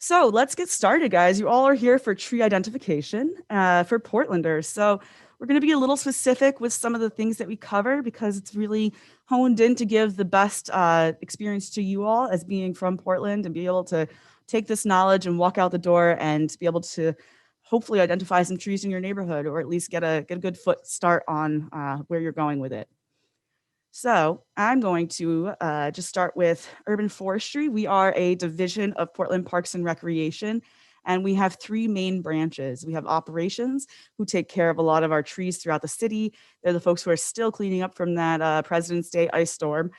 So let's get started, guys. You all are here for tree identification for Portlanders. So we're going to be a little specific with some of the things that we cover because it's really honed in to give the best experience to you all as being from Portland and be able to take this knowledge and walk out the door and be able to hopefully identify some trees in your neighborhood or at least get a good foot start on where you're going with it. So I'm going to just start with urban forestry. We are a division of Portland Parks and Recreation, and we have three main branches. We have operations, who take care of a lot of our trees throughout the city. They're the folks who are still cleaning up from that President's Day ice storm.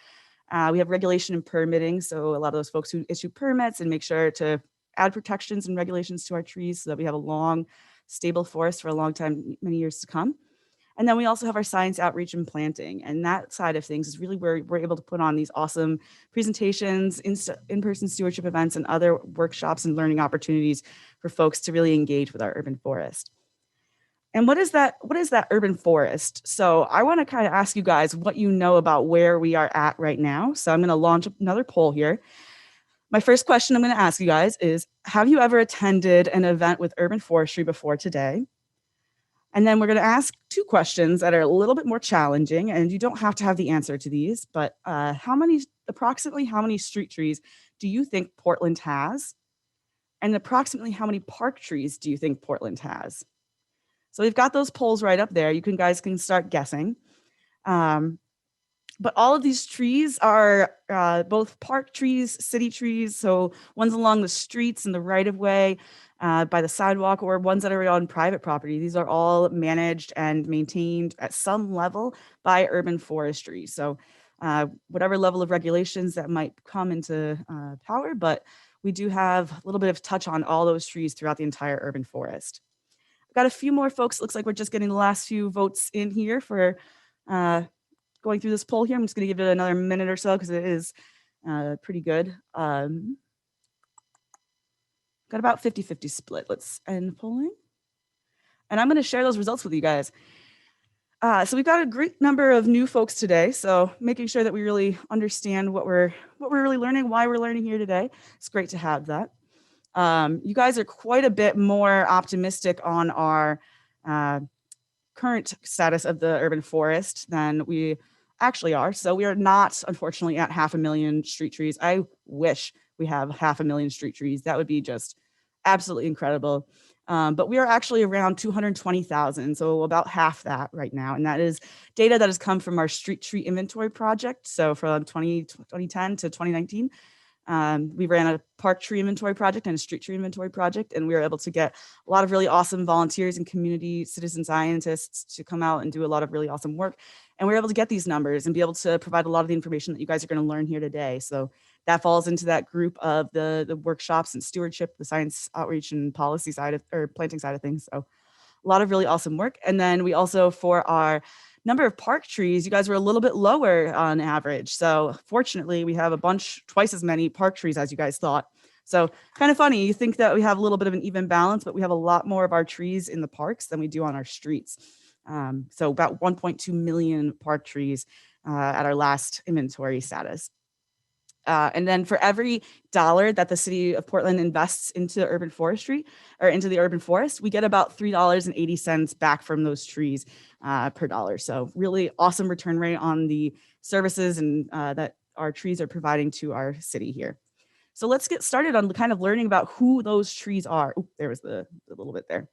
We have regulation and permitting, so a lot of those folks who issue permits and make sure to add protections and regulations to our trees so that we have a long, stable forest for a long time, many years to come. And then we also have our science outreach and planting. And that side of things is really where we're able to put on these awesome presentations, in-person stewardship events, and other workshops and learning opportunities for folks to really engage with our urban forest. And what is that urban forest? So I want to kind of ask you guys what you know about where we are at right now. So I'm going to launch another poll here. My first question I'm going to ask you guys is, have you ever attended an event with urban forestry before today? And then we're going to ask two questions that are a little bit more challenging, and you don't have to have the answer to these, but approximately how many street trees do you think Portland has? And approximately how many park trees do you think Portland has? So we've got those polls right up there. You guys can start guessing. But all of these trees are both park trees, city trees, so ones along the streets and the right of way, by the sidewalk, or ones that are on private property. These are all managed and maintained at some level by urban forestry. So whatever level of regulations that might come into power, but we do have a little bit of touch on all those trees throughout the entire urban forest. I've got a few more folks. It looks like we're just getting the last few votes in here for going through this poll here. I'm just going to give it another minute or so because it is pretty good. Got about 50-50 split. Let's end polling. And I'm going to share those results with you guys. So we've got a great number of new folks today. So making sure that we really understand what we're really learning, why we're learning here today. It's great to have that. You guys are quite a bit more optimistic on our current status of the urban forest than we actually are. So we are not, unfortunately, at 500,000 street trees. I wish we have 500,000 street trees. That would be just absolutely incredible. But we are actually around 220,000, so about half that right now. And that is data that has come from our street tree inventory project. So from 2010 to 2019, we ran a park tree inventory project and a street tree inventory project, and we were able to get a lot of really awesome volunteers and community citizen scientists to come out and do a lot of really awesome work. And we were able to get these numbers and be able to provide a lot of the information that you guys are going to learn here today. So that falls into that group of the workshops and stewardship, the science outreach and policy side of, or planting side of things. So a lot of really awesome work. And then we also, for our number of park trees, you guys were a little bit lower on average. So fortunately, we have twice as many park trees as you guys thought. So kind of funny, you think that we have a little bit of an even balance, but we have a lot more of our trees in the parks than we do on our streets. So about 1.2 million park trees at our last inventory status. And then for every dollar that the city of Portland invests into urban forestry or into the urban forest, we get about $3.80 back from those trees per dollar. So really awesome return rate on the services and that our trees are providing to our city here. So let's get started on kind of learning about who those trees are. Ooh, there was the little bit there.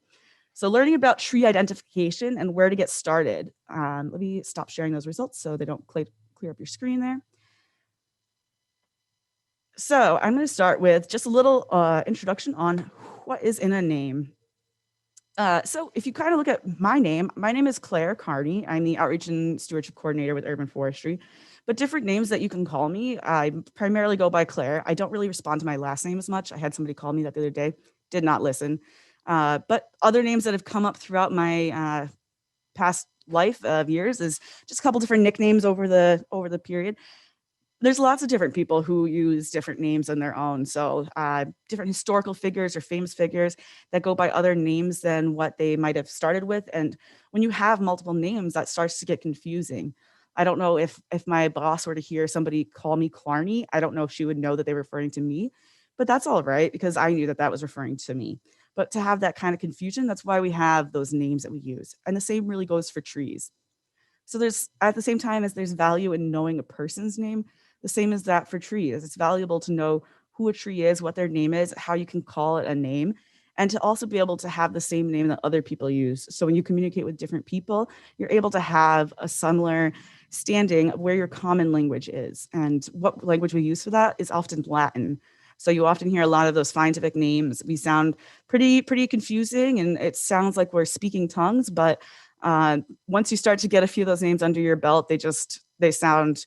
So learning about tree identification and where to get started. Let me stop sharing those results so they don't clear up your screen there. So I'm going to start with just a little introduction on what is in a name. So if you kind of look at my name is Claire Carney. I'm the Outreach and Stewardship Coordinator with Urban Forestry, but different names that you can call me. I primarily go by Claire. I don't really respond to my last name as much. I had somebody call me that the other day, did not listen. But other names that have come up throughout my past life of years is just a couple different nicknames over the period. There's lots of different people who use different names on their own. So different historical figures or famous figures that go by other names than what they might have started with. And when you have multiple names, that starts to get confusing. I don't know if my boss were to hear somebody call me Clarney, I don't know if she would know that they're referring to me. but that's all right because I knew that that was referring to me. But to have that kind of confusion, that's why we have those names that we use. And the same really goes for trees. So there's at the same time as there's value in knowing a person's name, the same as that for trees. It's valuable to know who a tree is, what their name is, how you can call it a name, and to also be able to have the same name that other people use. So when you communicate with different people, you're able to have a similar standing of where your common language is. And what language we use for that is often Latin. So you often hear a lot of those scientific names. We sound pretty confusing, and it sounds like we're speaking tongues, but once you start to get a few of those names under your belt, they sound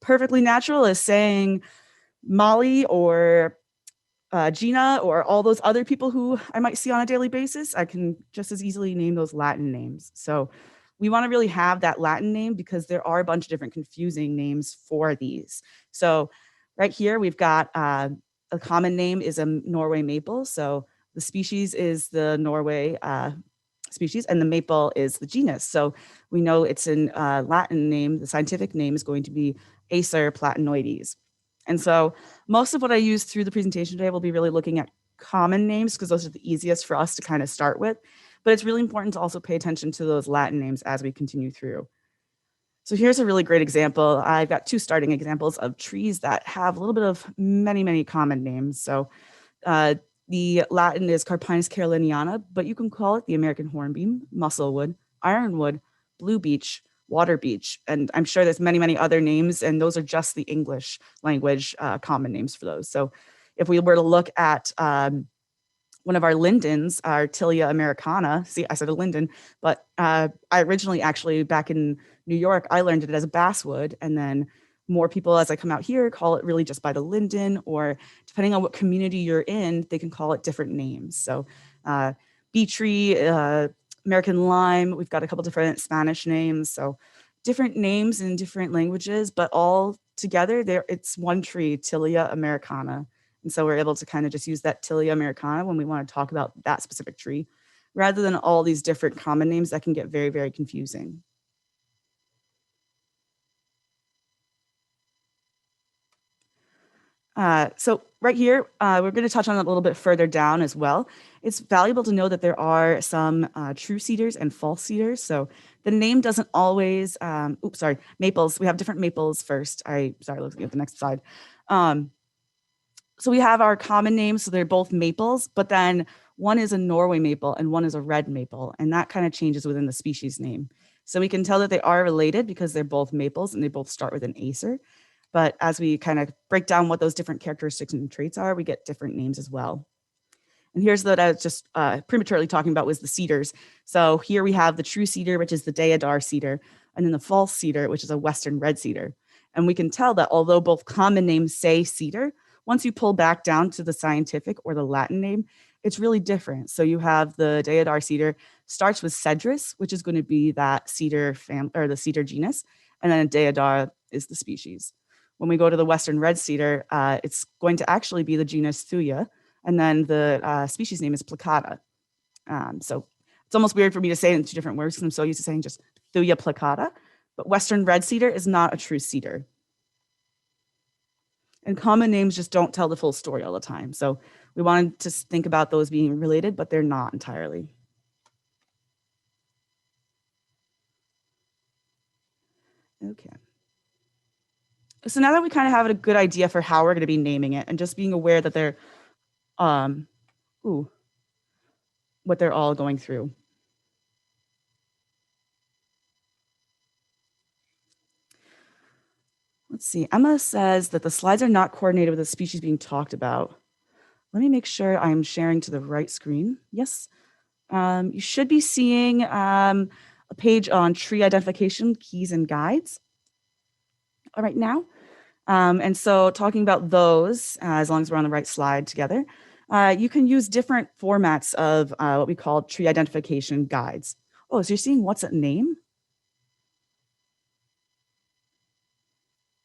perfectly natural as saying Molly or Gina or all those other people who I might see on a daily basis. I can just as easily name those Latin names. So we want to really have that Latin name because there are a bunch of different confusing names for these. So right here, we've got a common name is a Norway maple. So the species is the Norway species, and the maple is the genus. So we know it's in Latin name. The scientific name is going to be Acer platanoides. And so most of what I use through the presentation today will be really looking at common names because those are the easiest for us to kind of start with. But it's really important to also pay attention to those Latin names as we continue through. So here's a really great example. I've got two starting examples of trees that have a little bit of many common names. So the Latin is Carpinus caroliniana, but you can call it the American hornbeam, musselwood, ironwood, blue beech, water beech, and I'm sure there's many other names, and those are just the English language common names for those. So if we were to look at one of our lindens, our Tilia americana, see, I said a linden, but I originally actually back in New York, I learned it as a basswood, and then more people as I come out here call it really just by the linden, or depending on what community you're in, they can call it different names. So bee tree, American lime, we've got a couple different Spanish names. So different names in different languages, but all together it's one tree, Tilia americana. And so we're able to kind of just use that Tilia americana when we want to talk about that specific tree, rather than all these different common names that can get very confusing. So right here, we're going to touch on it a little bit further down as well. It's valuable to know that there are some true cedars and false cedars. So the name doesn't always, maples. We have different maples first. Looking at the next slide. So we have our common names. So they're both maples, but then one is a Norway maple and one is a red maple. And that kind of changes within the species name. So we can tell that they are related because they're both maples and they both start with an acer. But as we kind of break down what those different characteristics and traits are, we get different names as well. And here's what I was just prematurely talking about was the cedars. So here we have the true cedar, which is the deodar cedar, and then the false cedar, which is a western red cedar. And we can tell that although both common names say cedar, once you pull back down to the scientific or the Latin name, it's really different. So you have the deodar cedar starts with cedrus, which is going to be that cedar family or the cedar genus, and then deodar is the species. When we go to the western red cedar, it's going to actually be the genus Thuya, and then the species name is plicata. So it's almost weird for me to say it in two different words because I'm so used to saying just Thuya plicata, but western red cedar is not a true cedar. And common names just don't tell the full story all the time. So we wanted to think about those being related, but they're not entirely. Okay. So now that we kind of have a good idea for how we're going to be naming it and just being aware that they're, what they're all going through. Let's see. Emma says that the slides are not coordinated with the species being talked about. Let me make sure I'm sharing to the right screen. Yes. You should be seeing a page on tree identification, keys, and guides. All right now. And so talking about those, as long as we're on the right slide together, you can use different formats of what we call tree identification guides. Oh, so you're seeing what's a name?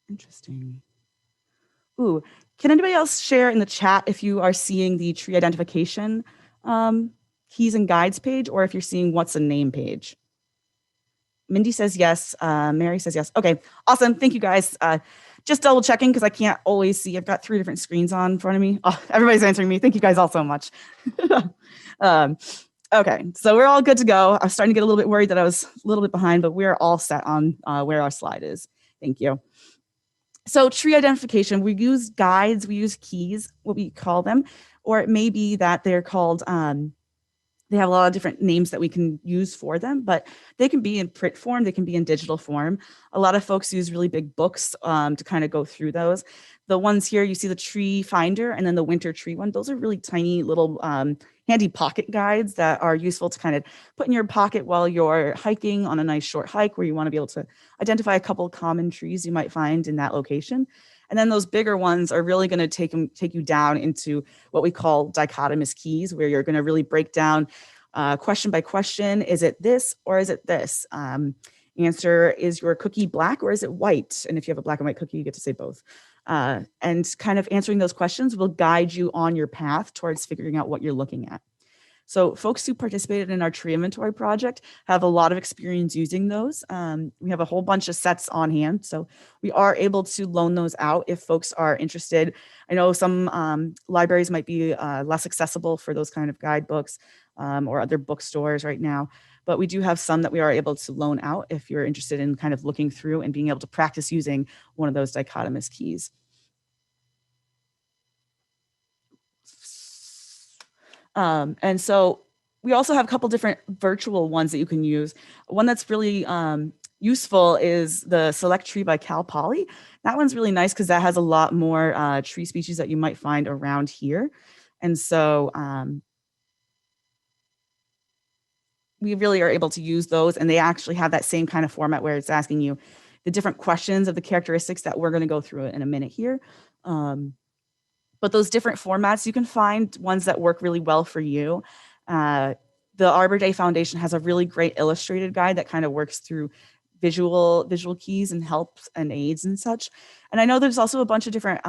Interesting. Ooh, can anybody else share in the chat if you are seeing the tree identification keys and guides page, or if you're seeing what's a name page? Mindy says yes. Mary says yes. Okay, awesome. Thank you guys. just double checking because I can't always see. I've got 3 different screens on in front of me. Oh, everybody's answering me. Thank you guys all so much. Okay, so we're all good to go. I was starting to get a little bit worried that I was a little bit behind, but we're all set on where our slide is. Thank you. So tree identification, we use guides, we use keys, what we call them, or it may be that they're called, they have a lot of different names that we can use for them, but they can be in print form, they can be in digital form. A lot of folks use really big books to kind of go through those. The ones here, you see the tree finder and then the winter tree one. Those are really tiny little handy pocket guides that are useful to kind of put in your pocket while you're hiking on a nice short hike where you want to be able to identify a couple common trees you might find in that location. And then those bigger ones are really going to take you down into what we call dichotomous keys, where you're going to really break down question by question. Is it this or is it this? Answer, is your cookie black or is it white? And if you have a black and white cookie, you get to say both. And kind of answering those questions will guide you on your path towards figuring out what you're looking at. So folks who participated in our tree inventory project have a lot of experience using those. We have a whole bunch of sets on hand, so we are able to loan those out if folks are interested. I know some libraries might be less accessible for those kind of guidebooks or other bookstores right now, but we do have some that we are able to loan out if you're interested in kind of looking through and being able to practice using one of those dichotomous keys. And so we also have a couple different virtual ones that you can use. One that's really useful is the Select Tree by Cal Poly. That one's really nice because that has a lot more tree species that you might find around here. And so we really are able to use those, and they actually have that same kind of format where it's asking you the different questions of the characteristics that we're going to go through in a minute here. But those different formats, you can find ones that work really well for you. The Arbor Day Foundation has a really great illustrated guide that kind of works through visual keys and helps and aids and such. And I know there's also a bunch of different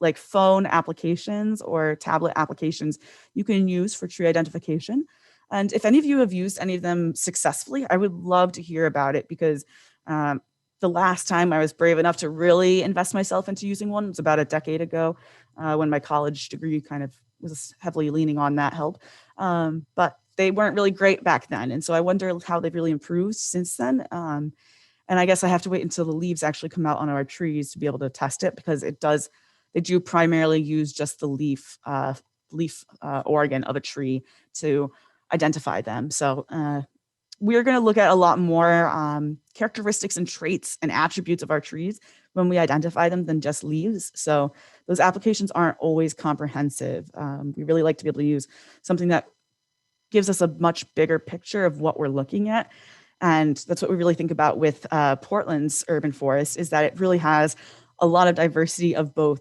like phone applications or tablet applications you can use for tree identification. And if any of you have used any of them successfully, I would love to hear about it, because the last time I was brave enough to really invest myself into using one was about a decade ago, when my college degree kind of was heavily leaning on that help. But they weren't really great back then. And so I wonder how they've really improved since then. And I guess I have to wait until the leaves actually come out on our trees to be able to test it, because they do primarily use just the leaf organ of a tree to identify them. So we're going to look at a lot more characteristics and traits and attributes of our trees when we identify them than just leaves. So those applications aren't always comprehensive. We really like to be able to use something that gives us a much bigger picture of what we're looking at. And that's what we really think about with Portland's urban forest, is that it really has a lot of diversity of both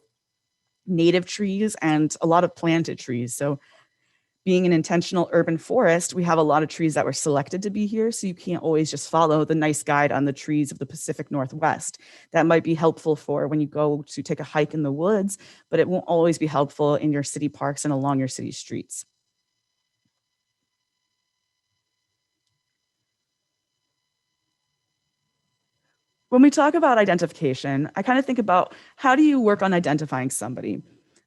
native trees and a lot of planted trees. So being an intentional urban forest, we have a lot of trees that were selected to be here. So you can't always just follow the nice guide on the trees of the Pacific Northwest. That might be helpful for when you go to take a hike in the woods, but it won't always be helpful in your city parks and along your city streets. When we talk about identification, I kind of think about, how do you work on identifying somebody?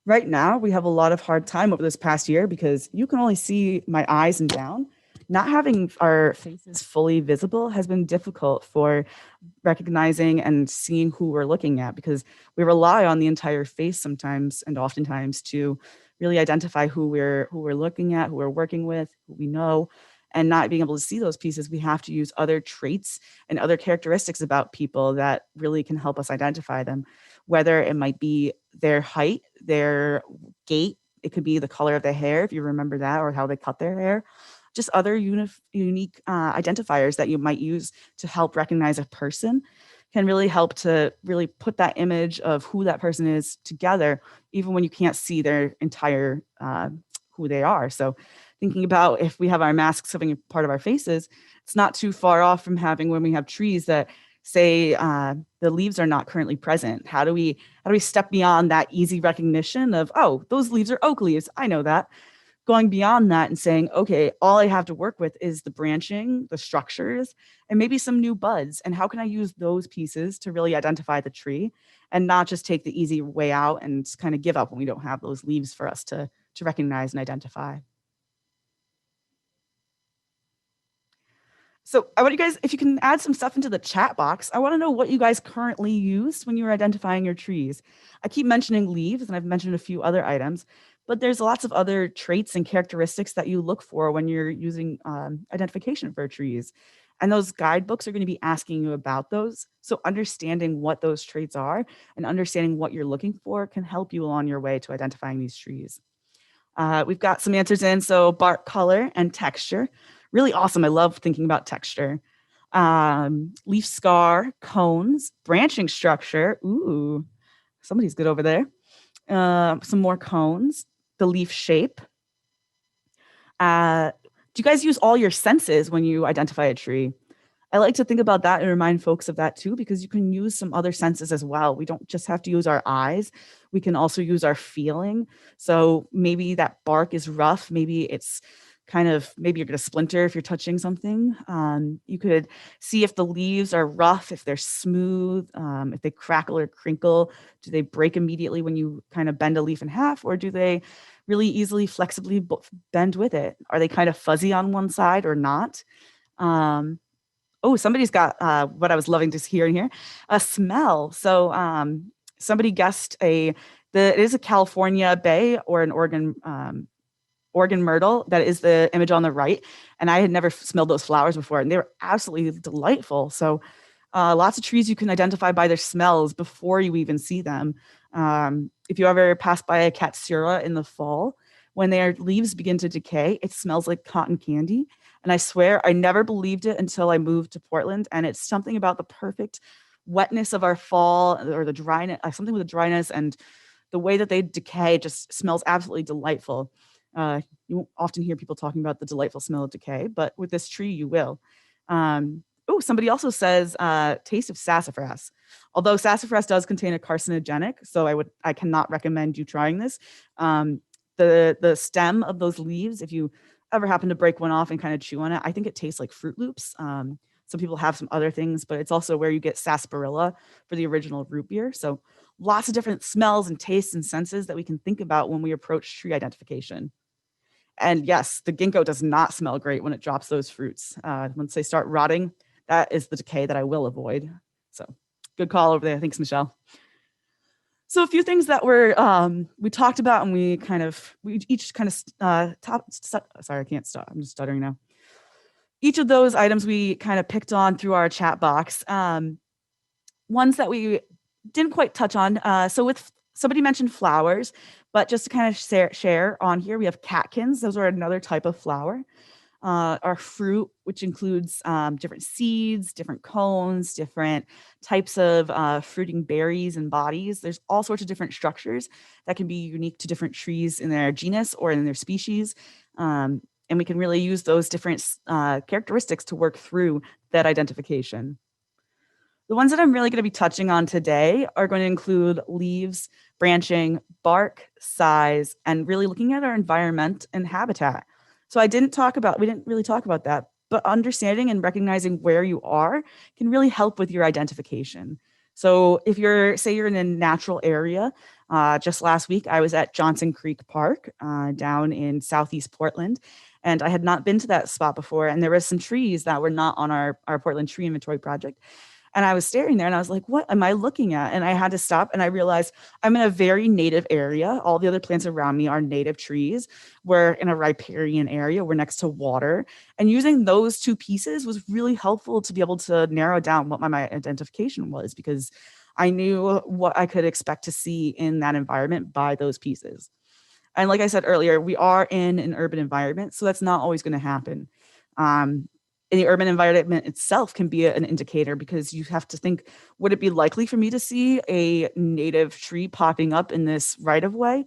Right now, we have a lot of hard time over this past year because you can only see my eyes and down. Not having our faces fully visible has been difficult for recognizing and seeing who we're looking at, because we rely on the entire face sometimes and oftentimes to really identify who we're looking at, who we're working with, who we know. And not being able to see those pieces, we have to use other traits and other characteristics about people that really can help us identify them, whether it might be their height, their gait, it could be the color of their hair, if you remember that, or how they cut their hair, just other unique identifiers that you might use to help recognize a person can really help to really put that image of who that person is together, even when you can't see their entire who they are. So thinking about, if we have our masks covering part of our faces, it's not too far off from having when we have trees that say the leaves are not currently present. How do we step beyond that easy recognition of, oh, those leaves are oak leaves, I know that, going beyond that and saying, okay, all I have to work with is the branching, the structures, and maybe some new buds. And how can I use those pieces to really identify the tree and not just take the easy way out and kind of give up when we don't have those leaves for us to recognize and identify. So I want you guys, if you can add some stuff into the chat box, I want to know what you guys currently use when you're identifying your trees. I keep mentioning leaves, and I've mentioned a few other items, but there's lots of other traits and characteristics that you look for when you're using identification for trees. And those guidebooks are going to be asking you about those. So understanding what those traits are and understanding what you're looking for can help you along your way to identifying these trees. We've got some answers in. So bark color and texture. Really awesome. I love thinking about texture. Leaf scar, cones, branching structure. Ooh, somebody's good over there. Some more cones, the leaf shape. Do you guys use all your senses when you identify a tree? I like to think about that and remind folks of that too, because you can use some other senses as well. We don't just have to use our eyes. We can also use our feeling. So maybe that bark is rough. Maybe it's kind of, maybe you're going to splinter if you're touching something. You could see if the leaves are rough, if they're smooth, if they crackle or crinkle. Do they break immediately when you kind of bend a leaf in half, or do they really easily, flexibly bend with it? Are they kind of fuzzy on one side or not? Oh, somebody's got what I was loving to hear in here, a smell. So somebody guessed it is a California bay or an Oregon myrtle. That is the image on the right. And I had never smelled those flowers before, and they were absolutely delightful. So lots of trees you can identify by their smells before you even see them. If you ever pass by a Katsura in the fall, when their leaves begin to decay, it smells like cotton candy. And I swear I never believed it until I moved to Portland. And it's something about the perfect wetness of our fall, or the dryness, something with the dryness and the way that they decay just smells absolutely delightful. You won't often hear people talking about the delightful smell of decay, but with this tree, you will. Oh, somebody also says taste of sassafras. Although sassafras does contain a carcinogenic, so I cannot recommend you trying this. The stem of those leaves, if you ever happen to break one off and kind of chew on it, I think it tastes like Fruit Loops. Some people have some other things, but it's also where you get sarsaparilla for the original root beer. So lots of different smells and tastes and senses that we can think about when we approach tree identification. And yes, the ginkgo does not smell great when it drops those fruits. Once they start rotting, that is the decay that I will avoid. So good call over there. Thanks, Michelle. So a few things that we talked about, and we each kind of sorry, I can't stop. I'm just stuttering now. Each of those items we kind of picked on through our chat box. Ones that we didn't quite touch on. So with somebody mentioned flowers, but just to kind of share on here, we have catkins. Those are another type of flower. Our fruit, which includes different seeds, different cones, different types of fruiting berries and bodies. There's all sorts of different structures that can be unique to different trees in their genus or in their species. And we can really use those different characteristics to work through that identification. The ones that I'm really going to be touching on today are going to include leaves, branching, bark, size, and really looking at our environment and habitat. So we didn't really talk about that, but understanding and recognizing where you are can really help with your identification. So if say you're in a natural area, just last week, I was at Johnson Creek Park down in Southeast Portland, and I had not been to that spot before. And there were some trees that were not on our Portland tree inventory project. And I was staring there and I was like, what am I looking at? And I had to stop, and I realized I'm in a very native area. All the other plants around me are native trees. We're in a riparian area. We're next to water. And using those two pieces was really helpful to be able to narrow down what my identification was, because I knew what I could expect to see in that environment by those pieces. And like I said earlier, we are in an urban environment, so that's not always going to happen. In the urban environment itself can be an indicator, because you have to think, would it be likely for me to see a native tree popping up in this right of way?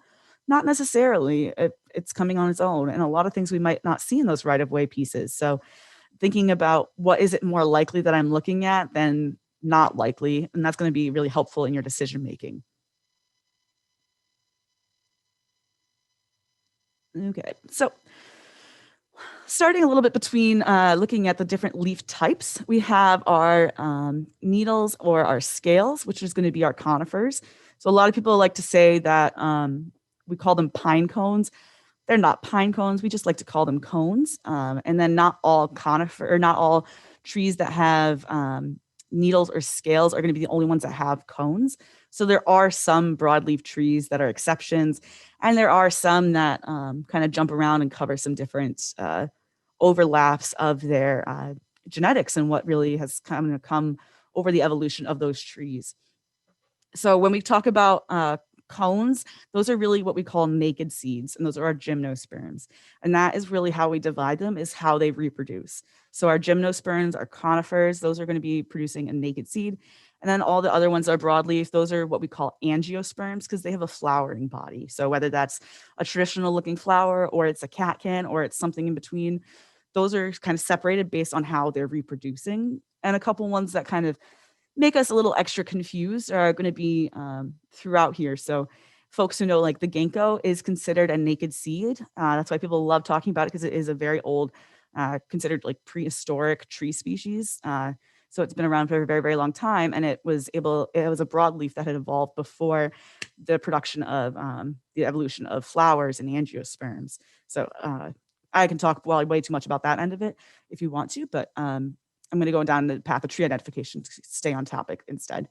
Not necessarily. It's coming on its own, and a lot of things we might not see in those right of way pieces. So thinking about what is it more likely that I'm looking at than not likely, and that's going to be really helpful in your decision making. Okay, so starting a little bit between looking at the different leaf types, we have our needles or our scales, which is going to be our conifers. So a lot of people like to say that we call them pine cones. They're not pine cones. We just like to call them cones. And then not all conifer, or not all trees that have needles or scales are going to be the only ones that have cones. So there are some broadleaf trees that are exceptions, and there are some that kind of jump around and cover some different overlaps of their genetics and what really has come over the evolution of those trees. So when we talk about cones, those are really what we call naked seeds, and those are our gymnosperms. And that is really how we divide them, is how they reproduce. So our gymnosperms, our conifers, those are going to be producing a naked seed. And then all the other ones are broadleaf. Those are what we call angiosperms because they have a flowering body. So whether that's a traditional looking flower or it's a catkin or it's something in between, those are kind of separated based on how they're reproducing. And a couple ones that kind of make us a little extra confused are going to be throughout here. So folks who know like the ginkgo is considered a naked seed. That's why people love talking about it because it is a very old, considered like prehistoric tree species. So it's been around for a very, very long time. And it was a broadleaf that had evolved before the production of the evolution of flowers and angiosperms. So I can talk way too much about that end of it if you want to, but I'm going to go down the path of tree identification to stay on topic instead.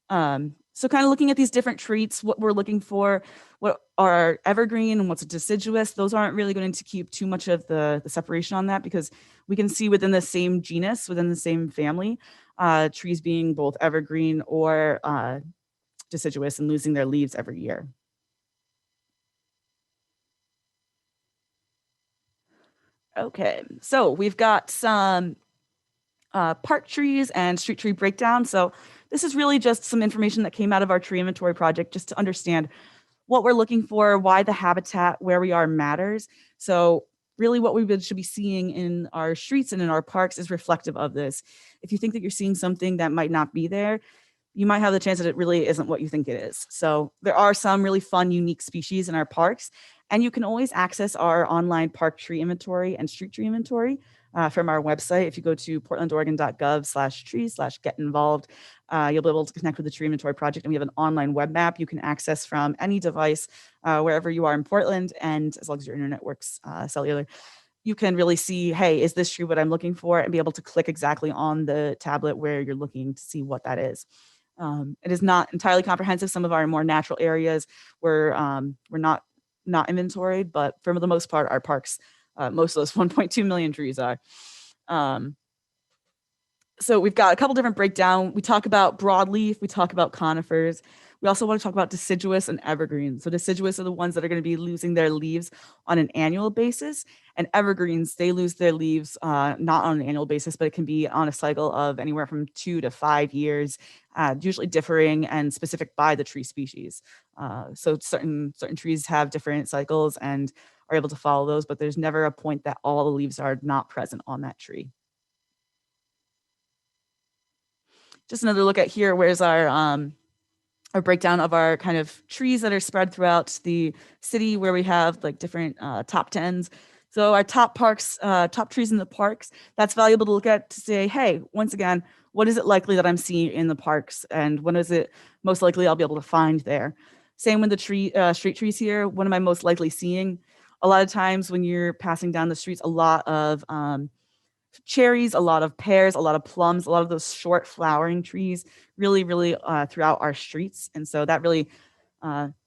So kind of looking at these different traits, what we're looking for, what are evergreen and what's deciduous, those aren't really going to keep too much of the separation on that because we can see within the same genus, within the same family, trees being both evergreen or deciduous and losing their leaves every year. Okay, so we've got some park trees and street tree breakdown. So this is really just some information that came out of our tree inventory project just to understand what we're looking for, why the habitat, where we are matters. So really what we should be seeing in our streets and in our parks is reflective of this. If you think that you're seeing something that might not be there, you might have the chance that it really isn't what you think it is. So there are some really fun, unique species in our parks, and you can always access our online park tree inventory and street tree inventory from our website. If you go to portlandoregon.gov/trees/get involved, you'll be able to connect with the tree inventory project. And we have an online web map you can access from any device, wherever you are in Portland. And as long as your internet works cellular, you can really see, hey, is this tree what I'm looking for? And be able to click exactly on the tablet where you're looking to see what that is. It is not entirely comprehensive. Some of our more natural areas we're not inventoried, but for the most part, our parks, most of those 1.2 million trees are. So we've got a couple different breakdown. We talk about broadleaf, we talk about conifers. We also want to talk about deciduous and evergreens. So deciduous are the ones that are going to be losing their leaves on an annual basis, and evergreens, they lose their leaves not on an annual basis, but it can be on a cycle of anywhere from 2 to 5 years, usually differing and specific by the tree species. So certain trees have different cycles and are able to follow those, but there's never a point that all the leaves are not present on that tree. Just another look at here, where's our breakdown of our kind of trees that are spread throughout the city where we have like different top 10s. So our top parks, top trees in the parks, that's valuable to look at to say, hey, once again, what is it likely that I'm seeing in the parks and when is it most likely I'll be able to find there? Same with the street trees here. What am I most likely seeing? A lot of times when you're passing down the streets, a lot of cherries, a lot of pears, a lot of plums, a lot of those short flowering trees really throughout our streets. And so that really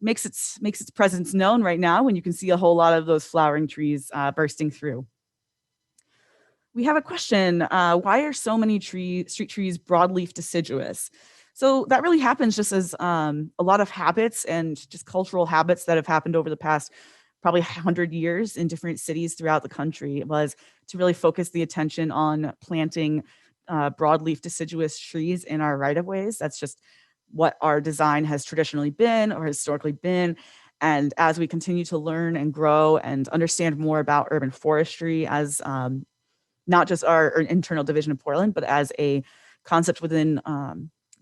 makes its presence known right now when you can see a whole lot of those flowering trees bursting through. We have a question. Why are so many street trees broadleaf deciduous? So that really happens just as a lot of habits and just cultural habits that have happened over the past probably 100 years in different cities throughout the country. It was to really focus the attention on planting broadleaf deciduous trees in our right-of-ways. That's just what our design has traditionally been or historically been. And as we continue to learn and grow and understand more about urban forestry as not just our internal division of Portland, but as a concept within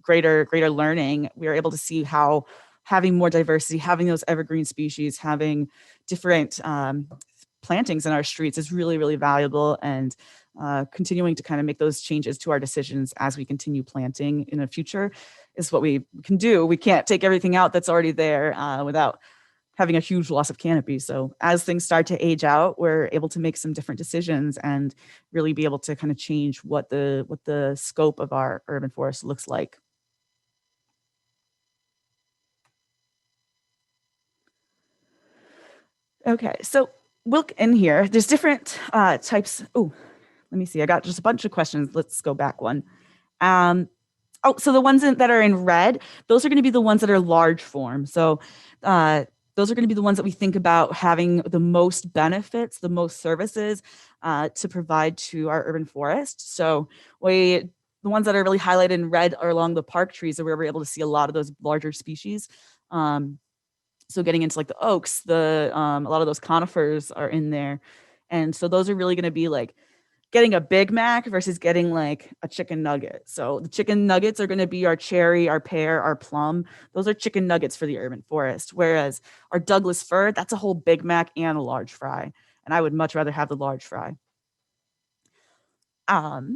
greater learning, we are able to see how having more diversity, having those evergreen species, having different plantings in our streets is really, really valuable, and continuing to kind of make those changes to our decisions as we continue planting in the future is what we can do. We can't take everything out that's already there without having a huge loss of canopy. So as things start to age out, we're able to make some different decisions and really be able to kind of change what the scope of our urban forest looks like. Okay, so look in here. There's different types. Oh, let me see. I got just a bunch of questions. Let's go back one. So the ones that are in red, those are going to be the ones that are large form. So those are going to be the ones that we think about having the most benefits, the most services to provide to our urban forest. So the ones that are really highlighted in red are along the park trees, where we're able to see a lot of those larger species. So getting into like the oaks, a lot of those conifers are in there. And so those are really going to be like getting a Big Mac versus getting like a chicken nugget. So the chicken nuggets are going to be our cherry, our pear, our plum. Those are chicken nuggets for the urban forest. Whereas our Douglas fir, that's a whole Big Mac and a large fry. And I would much rather have the large fry. Let's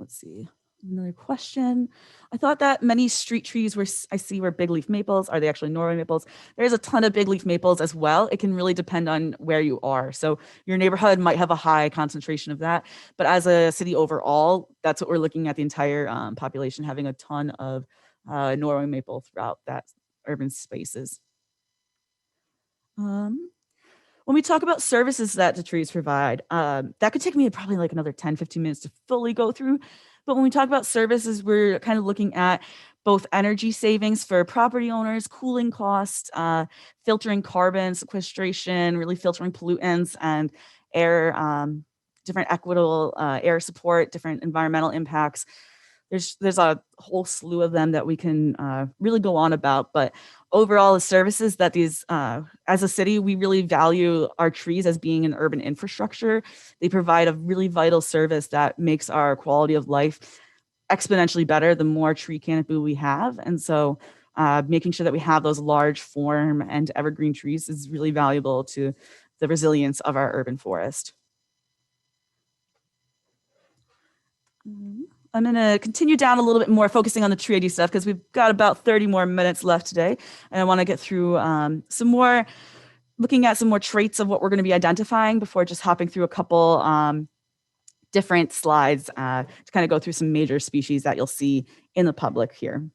see. Another question. I thought that many street trees I see were big leaf maples. Are they actually Norway maples? There's a ton of big leaf maples as well. It can really depend on where you are. So your neighborhood might have a high concentration of that. But as a city overall, that's what we're looking at, the entire population having a ton of Norway maple throughout that urban spaces. When we talk about services that the trees provide, that could take me probably like another 10, 15 minutes to fully go through. But when we talk about services, we're kind of looking at both energy savings for property owners, cooling costs, filtering carbon, sequestration, really filtering pollutants and air, different equitable air support, different environmental impacts. There's a whole slew of them that we can really go on about, but overall the services that these as a city, we really value our trees as being an urban infrastructure. They provide a really vital service that makes our quality of life exponentially better the more tree canopy we have. And so making sure that we have those large form and evergreen trees is really valuable to the resilience of our urban forest. I'm going to continue down a little bit more, focusing on the tree ID stuff, because we've got about 30 more minutes left today. And I want to get through looking at some more traits of what we're going to be identifying before just hopping through a couple different slides to kind of go through some major species that you'll see in the public here.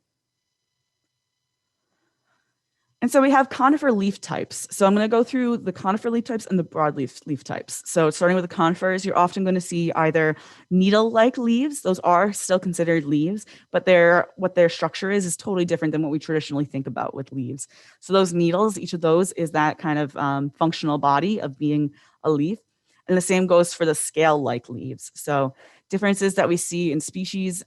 And so we have conifer leaf types. So I'm going to go through the conifer leaf types and the broadleaf leaf types. So starting with the conifers, you're often going to see either needle-like leaves. Those are still considered leaves, but what their structure is totally different than what we traditionally think about with leaves. So those needles, each of those is that kind of functional body of being a leaf. And the same goes for the scale-like leaves. So differences that we see in species,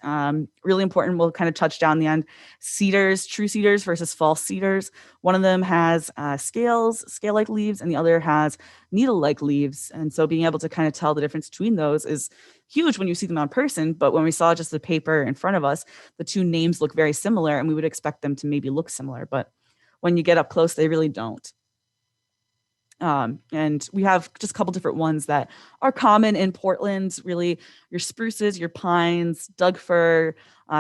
really important. We'll kind of touch down the end. Cedars, true cedars versus false cedars. One of them has scale-like leaves, and the other has needle-like leaves. And so being able to kind of tell the difference between those is huge when you see them on person. But when we saw just the paper in front of us, the two names look very similar, and we would expect them to maybe look similar. But when you get up close, they really don't. And we have just a couple different ones that are common in Portland, really your spruces, your pines, Doug fir,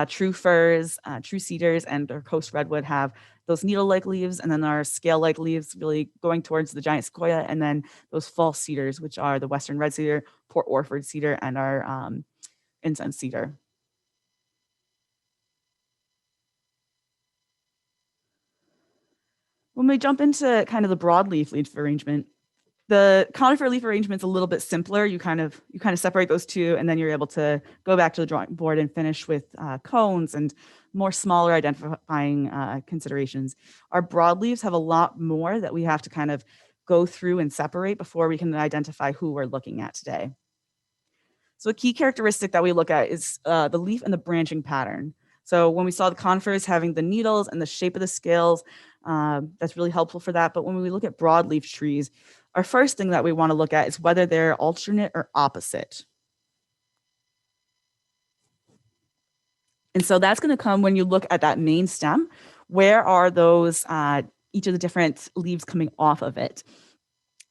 true firs, true cedars, and our coast redwood have those needle-like leaves, and then our scale-like leaves really going towards the giant sequoia, and then those false cedars, which are the western red cedar, Port Orford cedar, and our incense cedar. When we jump into kind of the broadleaf leaf arrangement, the conifer leaf arrangement is a little bit simpler. You kind of separate those two, and then you're able to go back to the drawing board and finish with cones and more smaller identifying considerations. Our broadleaves have a lot more that we have to kind of go through and separate before we can identify who we're looking at today. So a key characteristic that we look at is the leaf and the branching pattern. So when we saw the conifers having the needles and the shape of the scales, that's really helpful for that. But when we look at broadleaf trees, our first thing that we want to look at is whether they're alternate or opposite. And so that's going to come when you look at that main stem. Where are those each of the different leaves coming off of it.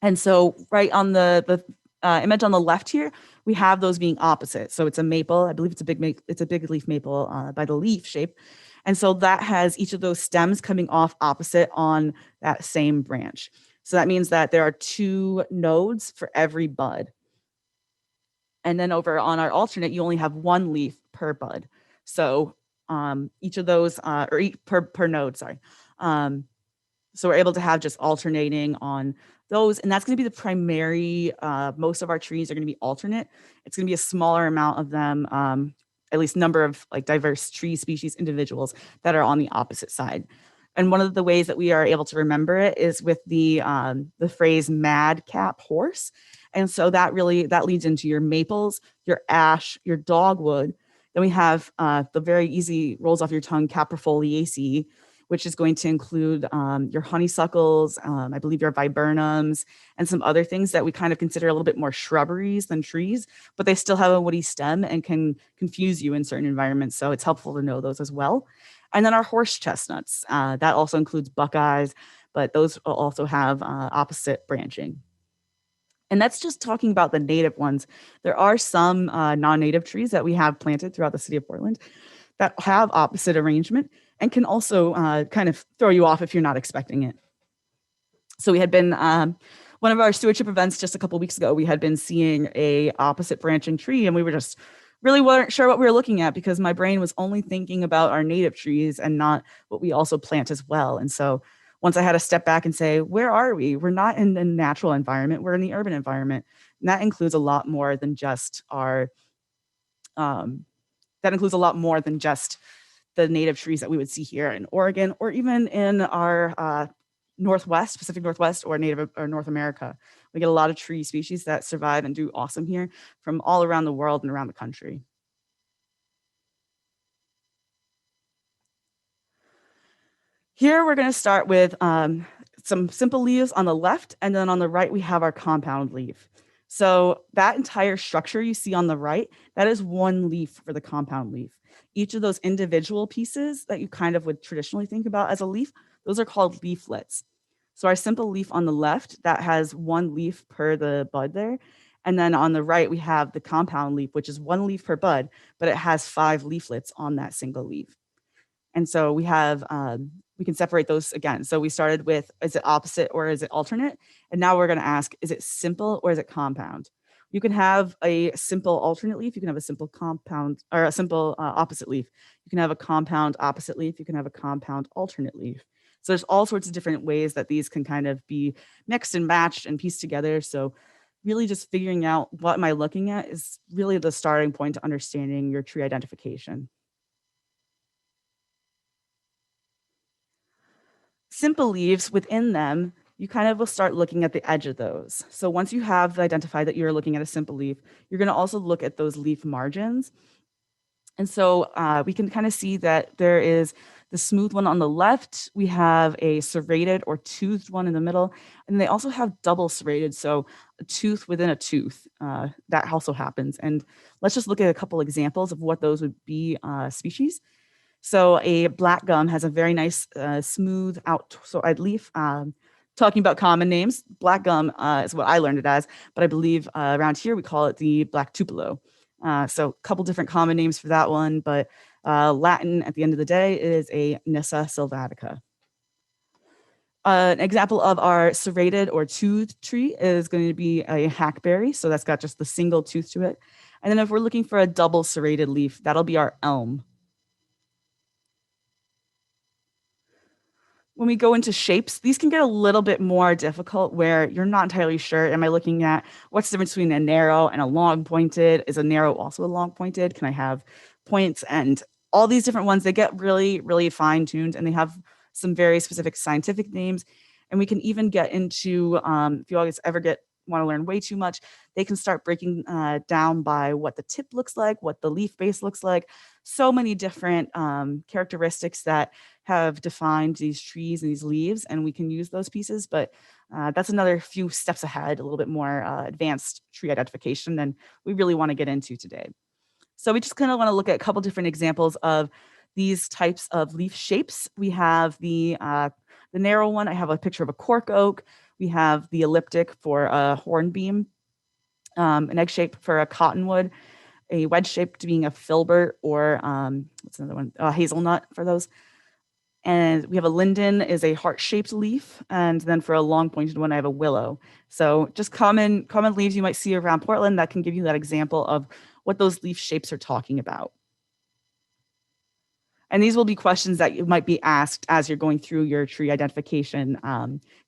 And so right on the image on the left here, we have those being opposite. So it's a maple. I believe it's a big leaf maple by the leaf shape. And so that has each of those stems coming off opposite on that same branch. So that means that there are 2 nodes for every bud. And then over on our alternate, you only have 1 leaf per bud. So each of those, or per node, sorry. So we're able to have just alternating on those, and that's going to be the primary. Most of our trees are going to be alternate. It's going to be a smaller amount of them, at least number of like diverse tree species individuals that are on the opposite side. And one of the ways that we are able to remember it is with the phrase madcap horse. And so that leads into your maples, your ash, your dogwood. Then we have the very easy rolls off your tongue Caprifoliaceae, which is going to include your honeysuckles, I believe your viburnums, and some other things that we kind of consider a little bit more shrubberies than trees, but they still have a woody stem and can confuse you in certain environments. So it's helpful to know those as well. And then our horse chestnuts, that also includes buckeyes, but those will also have opposite branching. And that's just talking about the native ones. There are some non-native trees that we have planted throughout the city of Portland that have opposite arrangement and can also kind of throw you off if you're not expecting it. So we had been, one of our stewardship events just a couple of weeks ago, we had been seeing a opposite branching tree, and we were just really weren't sure what we were looking at because my brain was only thinking about our native trees and not what we also plant as well. And so once I had to step back and say, where are we? We're not in the natural environment, we're in the urban environment. And that includes a lot more than just our, the native trees that we would see here in Oregon, or even in our Northwest, Pacific Northwest, or Native or North America. We get a lot of tree species that survive and do awesome here from all around the world and around the country. Here we're going to start with some simple leaves on the left, and then on the right we have our compound leaf. So that entire structure you see on the right, that is 1 leaf for the compound leaf. Each of those individual pieces that you kind of would traditionally think about as a leaf, those are called leaflets. So our simple leaf on the left, that has 1 leaf per the bud there. And then on the right, we have the compound leaf, which is 1 leaf per bud, but it has 5 leaflets on that single leaf. And so we have, we can separate those again. So we started with, is it opposite or is it alternate? And now we're going to ask, is it simple or is it compound? You can have a simple alternate leaf. You can have a simple compound, or a simple opposite leaf. You can have a compound opposite leaf. You can have a compound alternate leaf. So there's all sorts of different ways that these can kind of be mixed and matched and pieced together. So really just figuring out what am I looking at is really the starting point to understanding your tree identification. Simple leaves, within them, you kind of will start looking at the edge of those. So once you have identified that you're looking at a simple leaf, you're going to also look at those leaf margins. And so we can kind of see that there is the smooth one on the left. We have a serrated or toothed one in the middle. And they also have double serrated, so a tooth within a tooth. That also happens. And let's just look at a couple examples of what those would be species. So a black gum has a very nice smooth outside leaf. Talking about common names, black gum is what I learned it as, but I believe around here we call it the black tupelo. So a couple different common names for that one, but Latin at the end of the day is a Nyssa sylvatica. An example of our serrated or toothed tree is going to be a hackberry. So that's got just the single tooth to it. And then if we're looking for a double serrated leaf, that'll be our elm. When we go into shapes, these can get a little bit more difficult where you're not entirely sure, am I looking at what's the difference between a narrow and a long pointed? Is a narrow also a long pointed? Can I have points? And all these different ones, they get really, really fine tuned, and they have some very specific scientific names. And we can even get into, if you always ever want to learn way too much, they can start breaking down by what the tip looks like, what the leaf base looks like. So many different characteristics that have defined these trees and these leaves, and we can use those pieces. But that's another few steps ahead, a little bit more advanced tree identification than we really want to get into today. So we just kind of want to look at a couple different examples of these types of leaf shapes. We have the The narrow one, I have a picture of a cork oak. We have the elliptic for a hornbeam, an egg shape for a cottonwood, a wedge shaped being a filbert, or what's another one? Hazelnut for those. And we have a linden is a heart-shaped leaf, and then for a long pointed one, I have a willow. So just common leaves you might see around Portland that can give you that example of what those leaf shapes are talking about. And these will be questions that you might be asked as you're going through your tree identification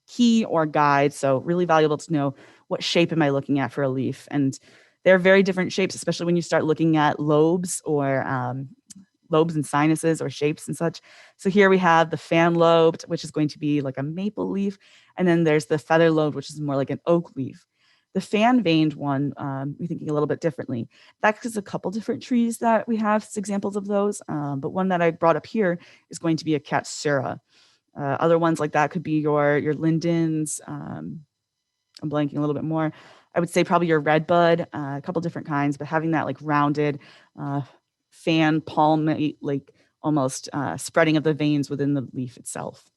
key or guide. So really valuable to know, what shape am I looking at for a leaf? And they're very different shapes, especially when you start looking at lobes or lobes and sinuses or shapes and such. So here we have the fan lobed, which is going to be like a maple leaf. And then there's the feather lobed, which is more like an oak leaf. The fan veined one, we're thinking a little bit differently. That's a couple different trees that we have examples of those. But one that I brought up here is going to be a Katsura. Other ones like that could be your lindens. I'm blanking a little bit more. I would say probably your redbud, a couple different kinds, but having that like rounded fan palmate, like almost spreading of the veins within the leaf itself.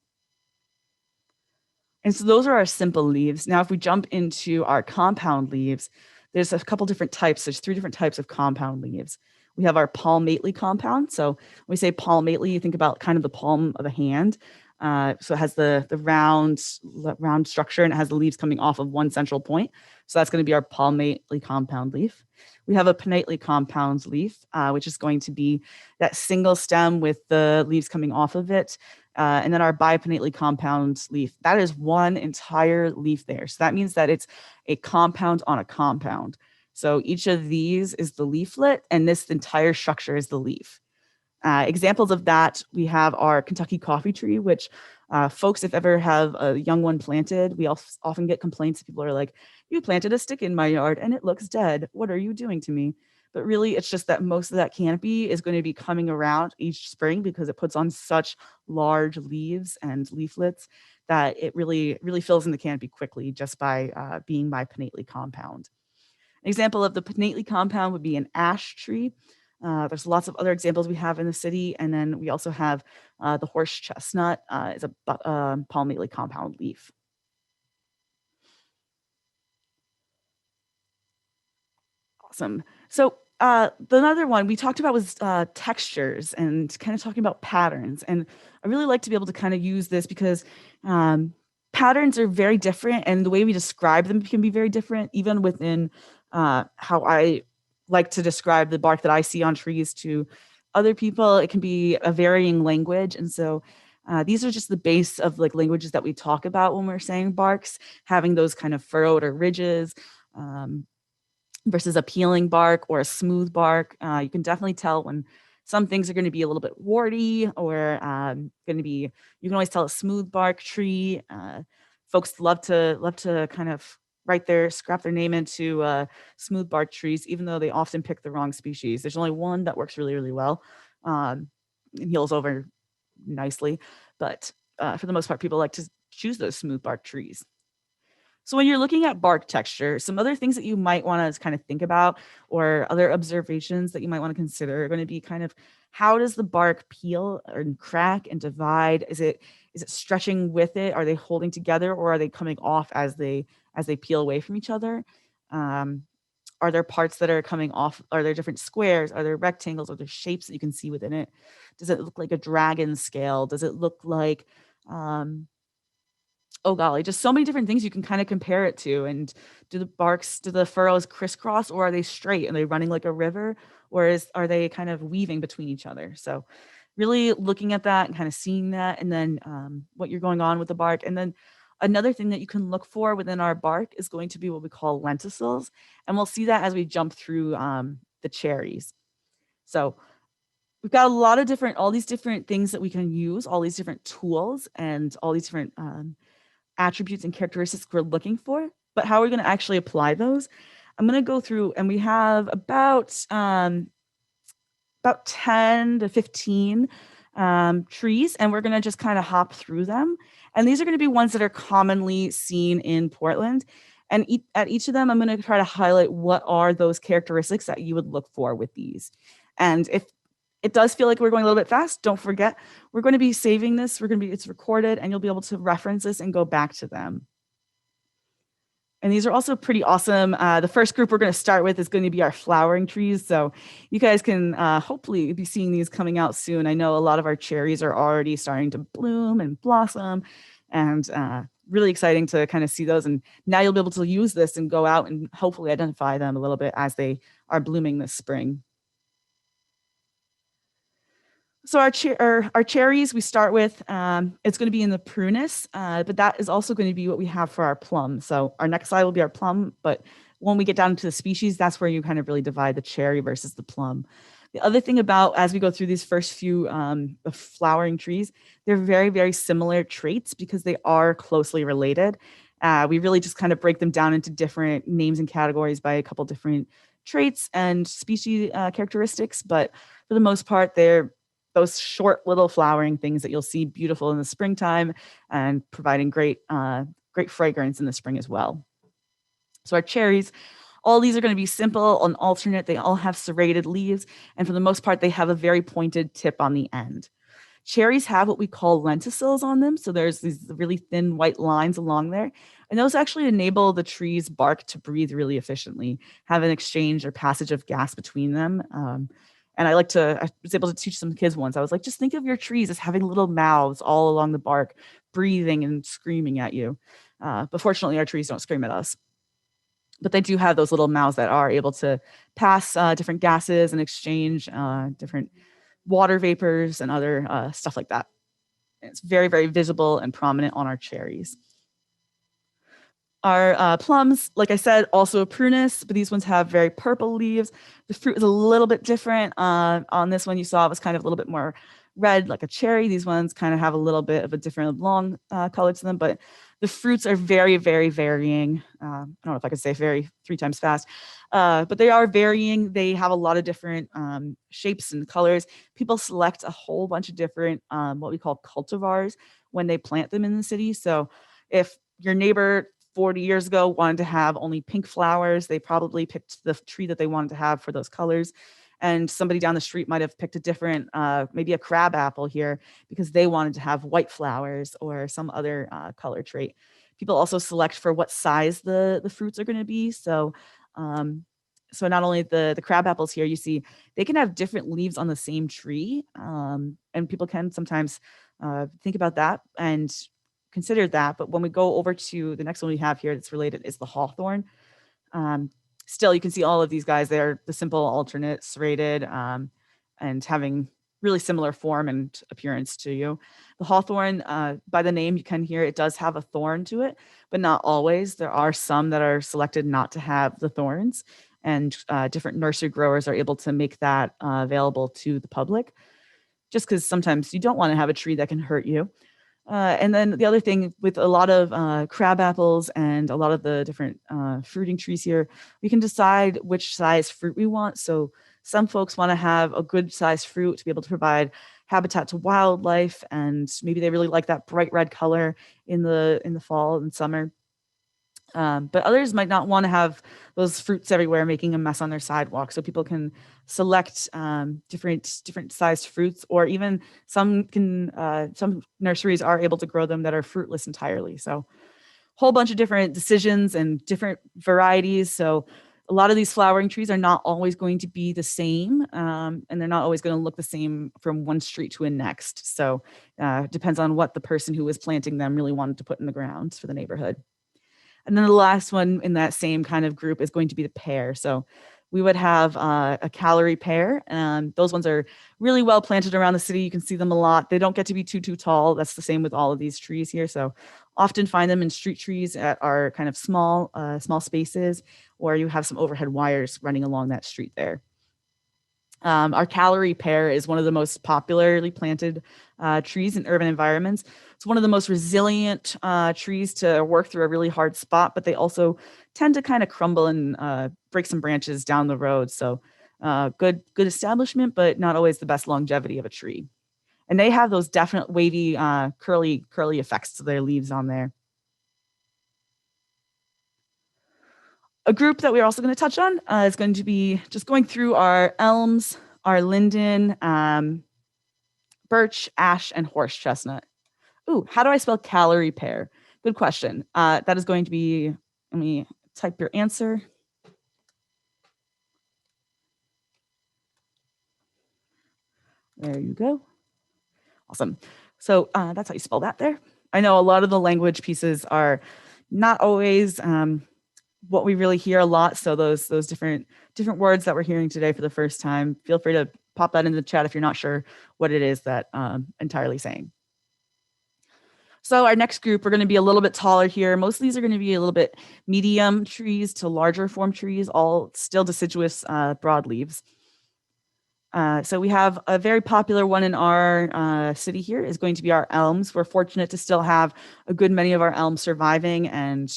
And so those are our simple leaves. Now, if we jump into our compound leaves, there's a couple different types. There's 3 different types of compound leaves. We have our palmately compound. So when we say palmately, you think about kind of the palm of a hand. So it has the round structure, and it has the leaves coming off of one central point. So that's going to be our palmately compound leaf. We have a pinnately compound leaf, which is going to be that single stem with the leaves coming off of it. And then our bipinnately compound leaf, that is one entire leaf there. So that means that it's a compound on a compound. So each of these is the leaflet, and this entire structure is the leaf. Examples of that, we have our Kentucky coffee tree, which folks, if ever have a young one planted, we often get complaints. People are like, you planted a stick in my yard and it looks dead. What are you doing to me? But really, it's just that most of that canopy is going to be coming around each spring because it puts on such large leaves and leaflets that it really, really fills in the canopy quickly just by being bipinnately compound. An example of the pinnately compound would be an ash tree. There's lots of other examples we have in the city. And then we also have the horse chestnut is a palmately compound leaf. Awesome. So the other one we talked about was textures and kind of talking about patterns. And I really like to be able to kind of use this because patterns are very different, and the way we describe them can be very different, even within how I like to describe the bark that I see on trees to other people. It can be a varying language. And so these are just the base of like languages that we talk about when we're saying barks, having those kind of furrowed or ridges. Versus a peeling bark or a smooth bark. You can definitely tell when some things are going to be a little bit warty or going to be, you can always tell a smooth bark tree. Folks love to kind of scrap their name into smooth bark trees, even though they often pick the wrong species. There's only one that works really, really well and heals over nicely. But for the most part, people like to choose those smooth bark trees. So when you're looking at bark texture, some other things that you might want to kind of think about or other observations that you might want to consider are going to be kind of, how does the bark peel and crack and divide? Is it stretching with it? Are they holding together, or are they coming off as they peel away from each other? Are there parts that are coming off? Are there different squares? Are there rectangles? Are there shapes that you can see within it? Does it look like a dragon scale? Does it look like oh golly, just so many different things you can kind of compare it to. And do the furrows crisscross, or are they straight? Are they running like a river, or are they kind of weaving between each other? So really looking at that and kind of seeing that, and then what you're going on with the bark. And then another thing that you can look for within our bark is going to be what we call lenticels. And we'll see that as we jump through the cherries. So we've got all these different things that we can use, all these different tools and all these different attributes and characteristics we're looking for, but how are we going to actually apply those? I'm going to go through, and we have about 10 to 15 trees, and we're going to just kind of hop through them. And these are going to be ones that are commonly seen in Portland. And at each of them, I'm going to try to highlight what are those characteristics that you would look for with these. And if It does feel like we're going a little bit fast. Don't forget, we're going to be saving this. It's recorded and you'll be able to reference this and go back to them. And these are also pretty awesome. The first group we're going to start with is going to be our flowering trees. So you guys can hopefully be seeing these coming out soon. I know a lot of our cherries are already starting to bloom and blossom, and really exciting to kind of see those. And now you'll be able to use this and go out and hopefully identify them a little bit as they are blooming this spring. So our cherries we start with, it's going to be in the prunus, but that is also going to be what we have for our plum. So our next slide will be our plum, but when we get down to the species, that's where you kind of really divide the cherry versus the plum. The other thing about, as we go through these first few flowering trees, they're very, very similar traits because they are closely related. We really just kind of break them down into different names and categories by a couple different traits and species characteristics, but for the most part, they're those short little flowering things that you'll see beautiful in the springtime and providing great fragrance in the spring as well. So our cherries, all these are going to be simple and alternate. They all have serrated leaves, and for the most part, they have a very pointed tip on the end. Cherries have what we call lenticels on them. So there's these really thin white lines along there. And those actually enable the tree's bark to breathe really efficiently, have an exchange or passage of gas between them. And I was able to teach some kids once. I was like, just think of your trees as having little mouths all along the bark, breathing and screaming at you. But fortunately, our trees don't scream at us. But they do have those little mouths that are able to pass different gases and exchange different water vapors and other stuff like that. And it's very, very visible and prominent on our cherries. Our plums, like I said, also a prunus, but these ones have very purple leaves. The fruit is a little bit different. On this one you saw it was kind of a little bit more red, like a cherry. These ones kind of have a little bit of a different long color to them, but the fruits are very, very varying. I don't know if I could say very 3 times fast, but they are varying. They have a lot of different shapes and colors. People select a whole bunch of different what we call cultivars when they plant them in the city. So if your neighbor 40 years ago wanted to have only pink flowers, they probably picked the tree that they wanted to have for those colors. And somebody down the street might have picked a different, maybe a crab apple here because they wanted to have white flowers or some other color trait. People also select for what size the fruits are going to be. So not only the crab apples here, you see they can have different leaves on the same tree. And people can sometimes think about that and consider that. But when we go over to the next one we have here that's related is the hawthorn. Still, you can see all of these guys. They're the simple alternate serrated and having really similar form and appearance to you. The hawthorn, by the name, you can hear it does have a thorn to it, but not always. There are some that are selected not to have the thorns, and different nursery growers are able to make that available to the public, just because sometimes you don't want to have a tree that can hurt you. And then the other thing with a lot of crab apples and a lot of the different fruiting trees here, we can decide which size fruit we want. So some folks want to have a good size fruit to be able to provide habitat to wildlife, and maybe they really like that bright red color in the fall and summer. But others might not want to have those fruits everywhere making a mess on their sidewalk. So people can select different sized fruits, or even some nurseries are able to grow them that are fruitless entirely. So whole bunch of different decisions and different varieties. So a lot of these flowering trees are not always going to be the same, and they're not always going to look the same from one street to a next. So it depends on what the person who was planting them really wanted to put in the ground for the neighborhood. And then the last one in that same kind of group is going to be the pear. So we would have a Callery pear, and those ones are really well planted around the city. You can see them a lot. They don't get to be too tall. That's the same with all of these trees here. So often find them in street trees that are kind of small spaces, or you have some overhead wires running along that street there. Our Callery pear is one of the most popularly planted trees in urban environments. It's one of the most resilient trees to work through a really hard spot, but they also tend to kind of crumble and break some branches down the road. So good establishment, but not always the best longevity of a tree. And they have those definite wavy, curly effects to their leaves on there. A group that we're also going to touch on is going to be just going through our elms, our linden, birch, ash, and horse chestnut. Ooh, how do I spell calorie pair? Good question. That is going to be, let me type your answer. There you go. Awesome. So that's how you spell that there. I know a lot of the language pieces are not always what we really hear a lot. So those different words that we're hearing today for the first time, feel free to pop that in the chat if you're not sure what it is that entirely saying. So our next group, we're going to be a little bit taller here. Most of these are going to be a little bit medium trees to larger form trees, all still deciduous broadleaves. So we have a very popular one in our city here is going to be our elms. We're fortunate to still have a good many of our elms surviving and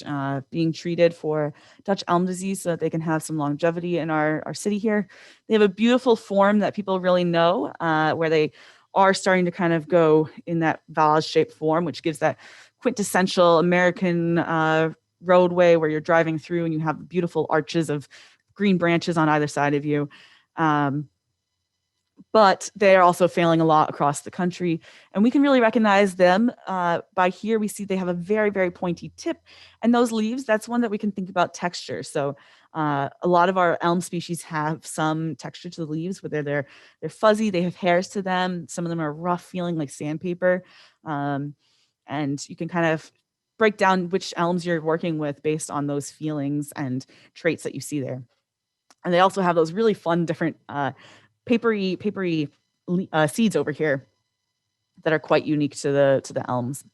being treated for Dutch elm disease so that they can have some longevity in our city here. They have a beautiful form that people really know where they are starting to kind of go in that vase-shaped form, which gives that quintessential American roadway where you're driving through and you have beautiful arches of green branches on either side of you. But they're also failing a lot across the country. And we can really recognize them by here. We see they have a very, very pointy tip. And those leaves, that's one that we can think about texture. So a lot of our elm species have some texture to the leaves, whether they're fuzzy, they have hairs to them. Some of them are rough feeling like sandpaper. And you can kind of break down which elms you're working with based on those feelings and traits that you see there. And they also have those really fun different papery seeds over here that are quite unique to the elms.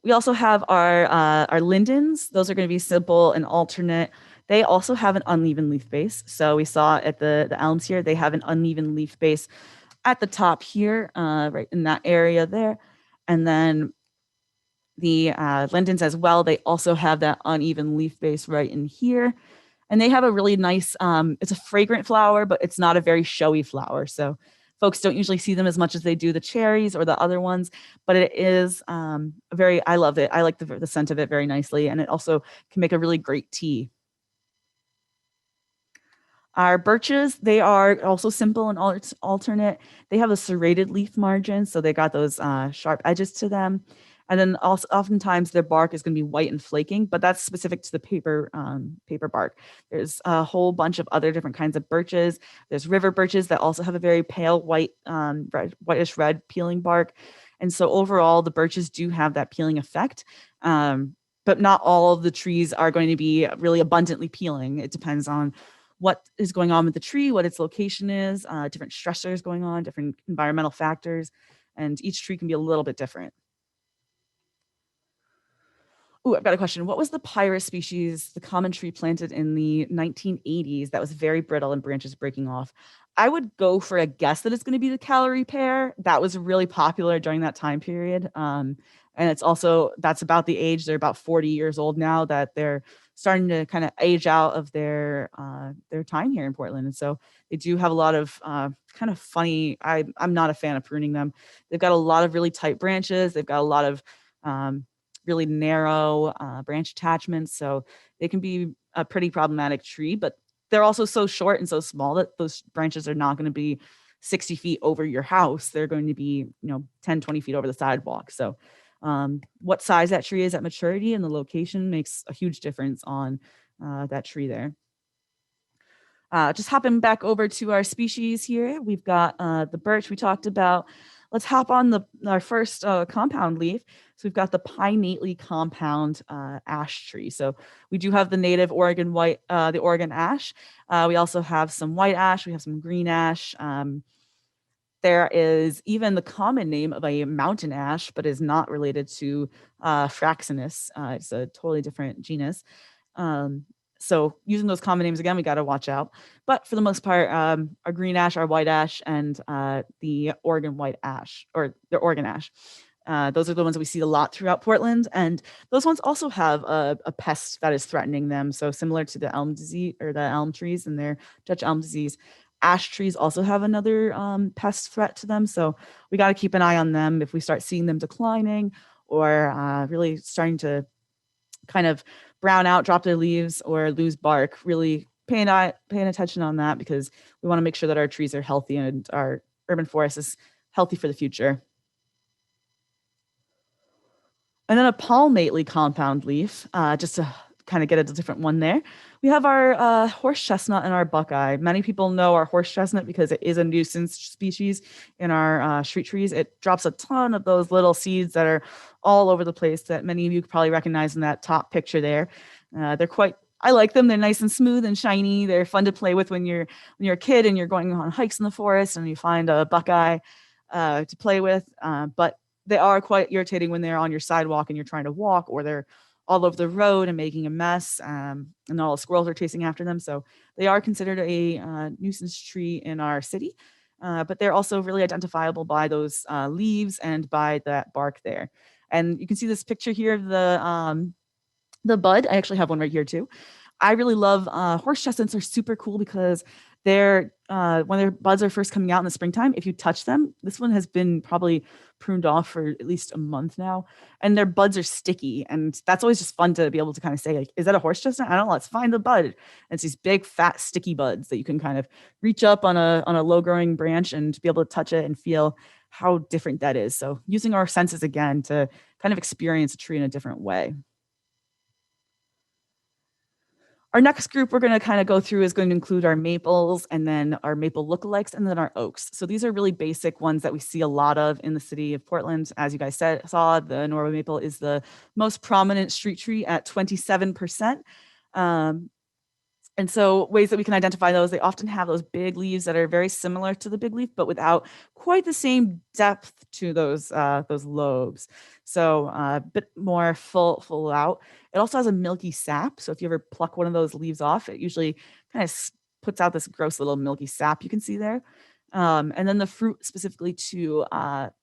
We also have our lindens. Those are going to be simple and alternate. They also have an uneven leaf base. So we saw at the elms here, they have an uneven leaf base at the top here, right in that area there. And then the lindens as well, they also have that uneven leaf base right in here. And they have a really nice, it's a fragrant flower, but it's not a very showy flower. So folks don't usually see them as much as they do the cherries or the other ones, but it is I love it. I like the scent of it very nicely. And it also can make a really great tea. Our birches, they are also simple and alternate. They have a serrated leaf margin, so they got those sharp edges to them. And then also oftentimes their bark is going to be white and flaking, but that's specific to the paper bark. There's a whole bunch of other different kinds of birches. There's river birches that also have a very pale white, whitish red peeling bark. And so overall, the birches do have that peeling effect. But not all of the trees are going to be really abundantly peeling. It depends on what is going on with the tree, what its location is, different stressors going on, different environmental factors, and each tree can be a little bit different. Ooh, I've got a question. What was the pyrus species, the common tree planted in the 1980s that was very brittle and branches breaking off? I would go for a guess that it's going to be the calorie pear. That was really popular during that time period. And it's also, that's about the age, they're about 40 years old now, that they're starting to kind of age out of their time here in Portland. And so they do have a lot of kind of funny, I'm not a fan of pruning them. They've got a lot of really tight branches. They've got a lot of really narrow branch attachments. So they can be a pretty problematic tree, but they're also so short and so small that those branches are not going to be 60 feet over your house. They're going to be, 10, 20 feet over the sidewalk. So what size that tree is at maturity and the location makes a huge difference on that tree there. Just hopping back over to our species here. We've got the birch we talked about. Let's hop on our first compound leaf. So we've got the pinnately compound ash tree. So we do have the native Oregon the Oregon ash. We also have some white ash. We have some green ash. There is even the common name of a mountain ash, but is not related to Fraxinus. It's a totally different genus. So using those common names again, we got to watch out. But for the most part, our green ash, our white ash, and the Oregon white ash, or the Oregon ash. Those are the ones that we see a lot throughout Portland. And those ones also have a pest that is threatening them. So similar to the elm disease or the elm trees and their Dutch elm disease, ash trees also have another pest threat to them. So we got to keep an eye on them. If we start seeing them declining or really starting to kind of brown out, drop their leaves, or lose bark, really paying attention on that because we want to make sure that our trees are healthy and our urban forest is healthy for the future. And then a palmately compound leaf, just to kind of get a different one there. We have our horse chestnut and our buckeye. Many people know our horse chestnut because it is a nuisance species in our street trees. It drops a ton of those little seeds that are all over the place that many of you could probably recognize in that top picture there. They're quite I like them. They're nice and smooth and shiny. They're fun to play with when you're a kid and you're going on hikes in the forest and you find a buckeye to play with. But they are quite irritating when they're on your sidewalk and you're trying to walk, or they're all over the road and making a mess, and all the squirrels are chasing after them. So they are considered a nuisance tree in our city, but they're also really identifiable by those leaves and by that bark there. And you can see this picture here of the bud. I actually have one right here too. I really love horse chestnuts are super cool because they're when their buds are first coming out in the springtime, if you touch them, this one has been probably pruned off for at least a month now, and their buds are sticky, and that's always just fun to be able to kind of say like, is that a horse chestnut? I don't know. Let's find the bud. And it's these big fat sticky buds that you can kind of reach up on a low growing branch and be able to touch it and feel how different that is. So using our senses again to kind of experience a tree in a different way. Our next group we're going to kind of go through is going to include our maples and then our maple lookalikes and then our oaks. So these are really basic ones that we see a lot of in the city of Portland. As you guys saw, the Norway maple is the most prominent street tree at 27%. And so ways that we can identify those, they often have those big leaves that are very similar to the big leaf, but without quite the same depth to those lobes. So a bit more full out. It also has a milky sap. So if you ever pluck one of those leaves off, it usually kind of puts out this gross little milky sap you can see there. And then the fruit specifically to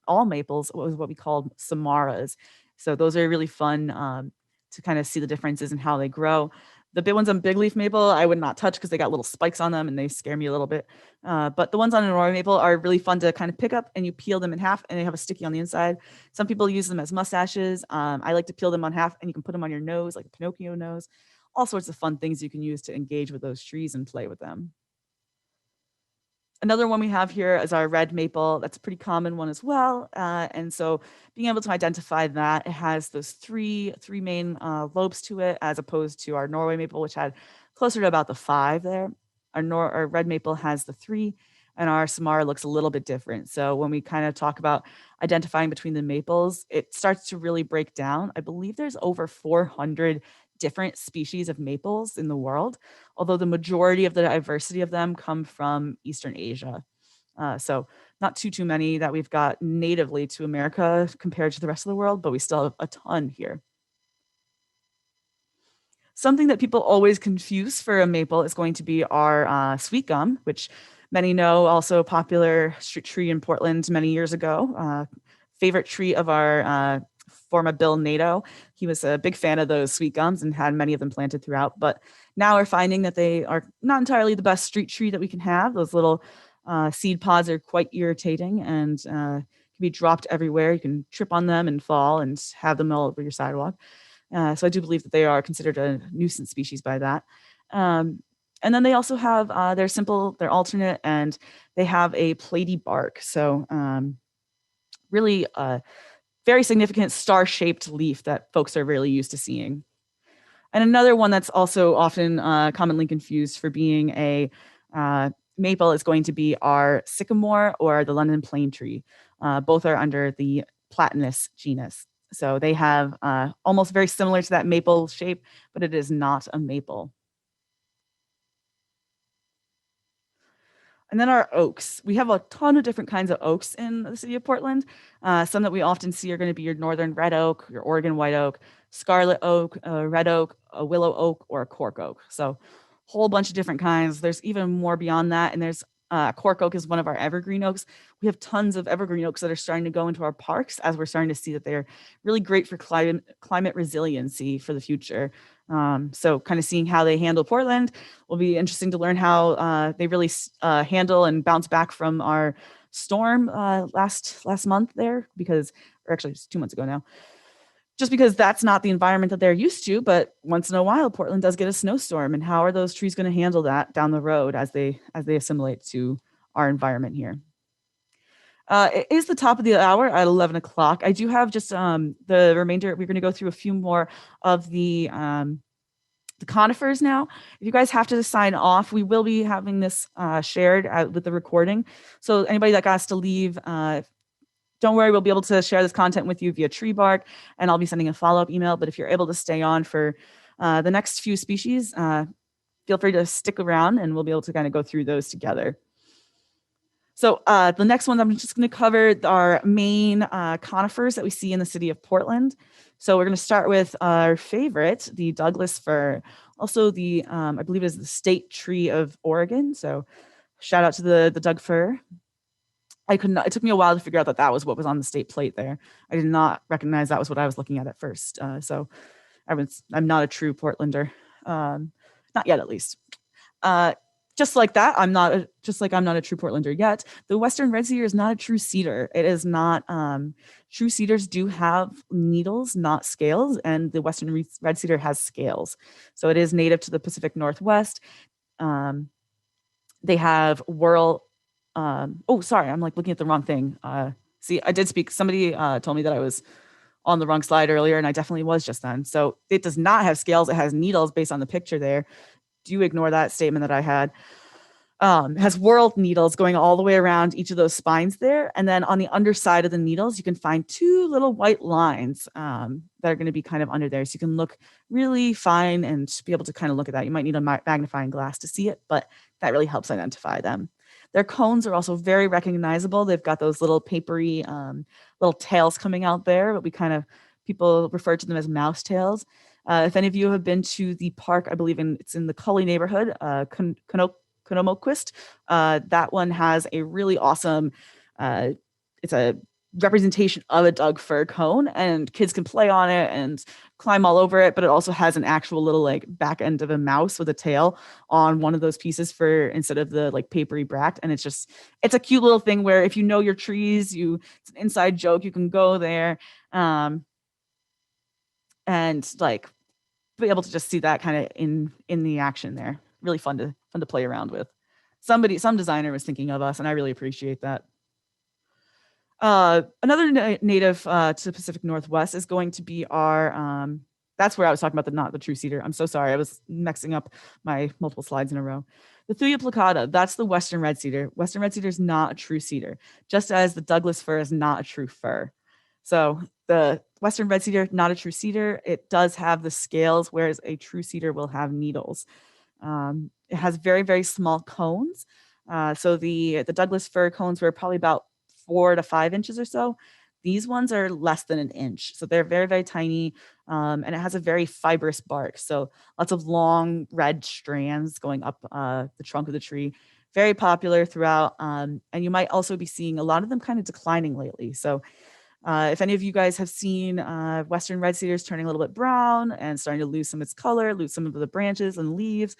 all maples was what we called samaras. So those are really fun to kind of see the differences in how they grow. The big ones on big leaf maple, I would not touch because they got little spikes on them and they scare me a little bit. But the ones on a Norway maple are really fun to kind of pick up, and you peel them in half and they have a sticky on the inside. Some people use them as mustaches. I like to peel them on half and you can put them on your nose like a Pinocchio nose. All sorts of fun things you can use to engage with those trees and play with them. Another one we have here is our red maple. That's a pretty common one as well. And so being able to identify that, it has those three main lobes to it, as opposed to our Norway maple, which had closer to about the 5 there. Our red maple has the 3, and our Samara looks a little bit different. So when we kind of talk about identifying between the maples, it starts to really break down. I believe there's over 400 different species of maples in the world, although the majority of the diversity of them come from Eastern Asia. So not too many that we've got natively to America compared to the rest of the world, but we still have a ton here. Something that people always confuse for a maple is going to be our sweet gum, which many know, also a popular street tree in Portland many years ago. Favorite tree of our former Bill Nato. He was a big fan of those sweet gums and had many of them planted throughout. But now we're finding that they are not entirely the best street tree that we can have. Those little seed pods are quite irritating and can be dropped everywhere. You can trip on them and fall and have them all over your sidewalk. So I do believe that they are considered a nuisance species by that. And then they also have, they're alternate, and they have a platy bark. So really very significant star-shaped leaf that folks are really used to seeing. And another one that's also often commonly confused for being a maple is going to be our sycamore or the London plane tree. Both are under the Platanus genus. So they have almost very similar to that maple shape, but it is not a maple. And then our oaks. We have a ton of different kinds of oaks in the city of Portland. Some that we often see are going to be your northern red oak, your Oregon white oak, scarlet oak, red oak, a willow oak, or a cork oak. So whole bunch of different kinds. There's even more beyond that. And there's cork oak is one of our evergreen oaks. We have tons of evergreen oaks that are starting to go into our parks, as we're starting to see that they're really great for climate resiliency for the future. So kind of seeing how they handle Portland will be interesting to learn how they really handle and bounce back from our storm last month there, because, or actually it's 2 months ago now. just because that's not the environment that they're used to. But once in a while, Portland does get a snowstorm, and how are those trees going to handle that down the road as they assimilate to our environment here? It is the top of the hour at 11 o'clock. I do have just the remainder. We're going to go through a few more of the conifers now. If you guys have to sign off, we will be having this shared with the recording. So anybody that has to leave, don't worry, we'll be able to share this content with you via tree bark, and I'll be sending a follow-up email. But if you're able to stay on for the next few species, feel free to stick around and we'll be able to kind of go through those together. So the next one, I'm just going to cover our main conifers that we see in the city of Portland. So we're going to start with our favorite, the Douglas fir, also the, I believe it is the state tree of Oregon. So shout out to the Doug fir. I could not, it took me a while to figure out that that was what was on the state plate there. I did not recognize that was what I was looking at first. So I'm not a true Portlander, not yet at least. Just like that, I'm not a true Portlander yet. The Western red cedar is not a true cedar. It is not. True cedars do have needles, not scales, and the Western red cedar has scales. So it is native to the Pacific Northwest. They have whorl. Oh, sorry, I'm like looking at the wrong thing. See, I did speak. Somebody told me that I was on the wrong slide earlier, and I definitely was just then. So it does not have scales. It has needles based on the picture there. Do ignore that statement that I had. It has whorled needles going all the way around each of those spines there. And then on the underside of the needles, you can find two little white lines that are going to be kind of under there. So you can look really fine and be able to kind of look at that. You might need a magnifying glass to see it, but that really helps identify them. Their cones are also very recognizable. They've got those little papery little tails coming out there, but people refer to them as mouse tails. If any of you have been to the park, I believe it's in the Cully neighborhood, Conomoquist, that one has a really awesome, it's a representation of a Doug fir cone, and kids can play on it and climb all over it, but it also has an actual little like back end of a mouse with a tail on one of those pieces for instead of the like papery bract. And it's a cute little thing where if you know your trees, it's an inside joke, you can go there and like be able to just see that kind of in the action there. Really fun to play around with. Some designer was thinking of us, and I really appreciate that. Another native to the Pacific Northwest is going to be our, that's where I was talking about not the true cedar. I'm so sorry. I was mixing up my multiple slides in a row. The Thuya plicata, that's the Western red cedar. Western red cedar is not a true cedar, just as the Douglas fir is not a true fir. So the Western red cedar, not a true cedar. It does have the scales, whereas a true cedar will have needles. It has very, very small cones. So the Douglas fir cones were probably about 4 to 5 inches or so. These ones are less than an inch. So they're very, very tiny. And it has a very fibrous bark. So lots of long red strands going up the trunk of the tree. Very popular throughout. And you might also be seeing a lot of them kind of declining lately. So if any of you guys have seen Western red cedars turning a little bit brown and starting to lose some of its color, lose some of the branches and leaves,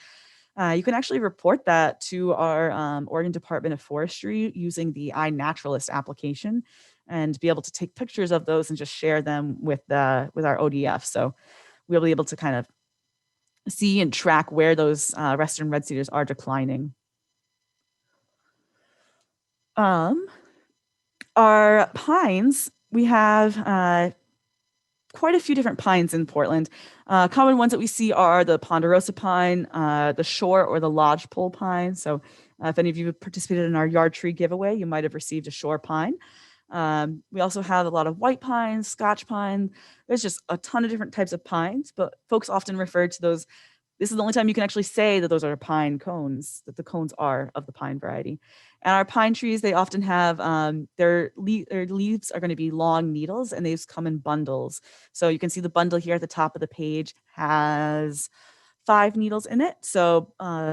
you can actually report that to our Oregon Department of Forestry using the iNaturalist application and be able to take pictures of those and just share them with our ODF. So we'll be able to kind of see and track where those Western red cedars are declining. Our pines, we have quite a few different pines in Portland. Common ones that we see are the ponderosa pine, the shore or the lodgepole pine. So if any of you have participated in our yard tree giveaway, you might have received a shore pine. We also have a lot of white pines, Scotch pine. There's just a ton of different types of pines, but folks often refer to those. This is the only time you can actually say that those are pine cones, that the cones are of the pine variety. And our pine trees, they often have their leaves are going to be long needles, and these come in bundles. So you can see the bundle here at the top of the page has 5 needles in it. So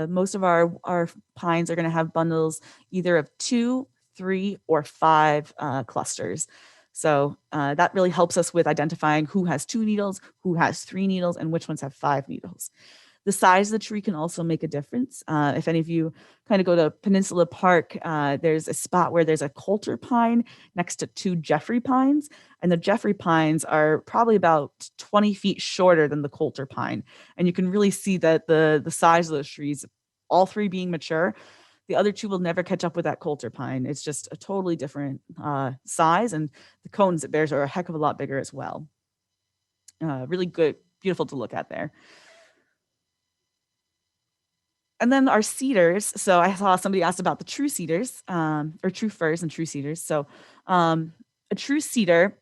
most of our pines are going to have bundles either of 2, 3, or 5 clusters. So that really helps us with identifying who has 2 needles, who has 3 needles, and which ones have 5 needles. The size of the tree can also make a difference. If any of you kind of go to Peninsula Park, there's a spot where there's a Coulter pine next to two Jeffrey pines, and the Jeffrey pines are probably about 20 feet shorter than the Coulter pine. And you can really see that the size of those trees, all three being mature, the other two will never catch up with that Coulter pine. It's just a totally different size, and the cones it bears are a heck of a lot bigger as well. Really good, beautiful to look at there. And then our cedars. So I saw somebody asked about the true cedars, or true firs and true cedars. So a true cedar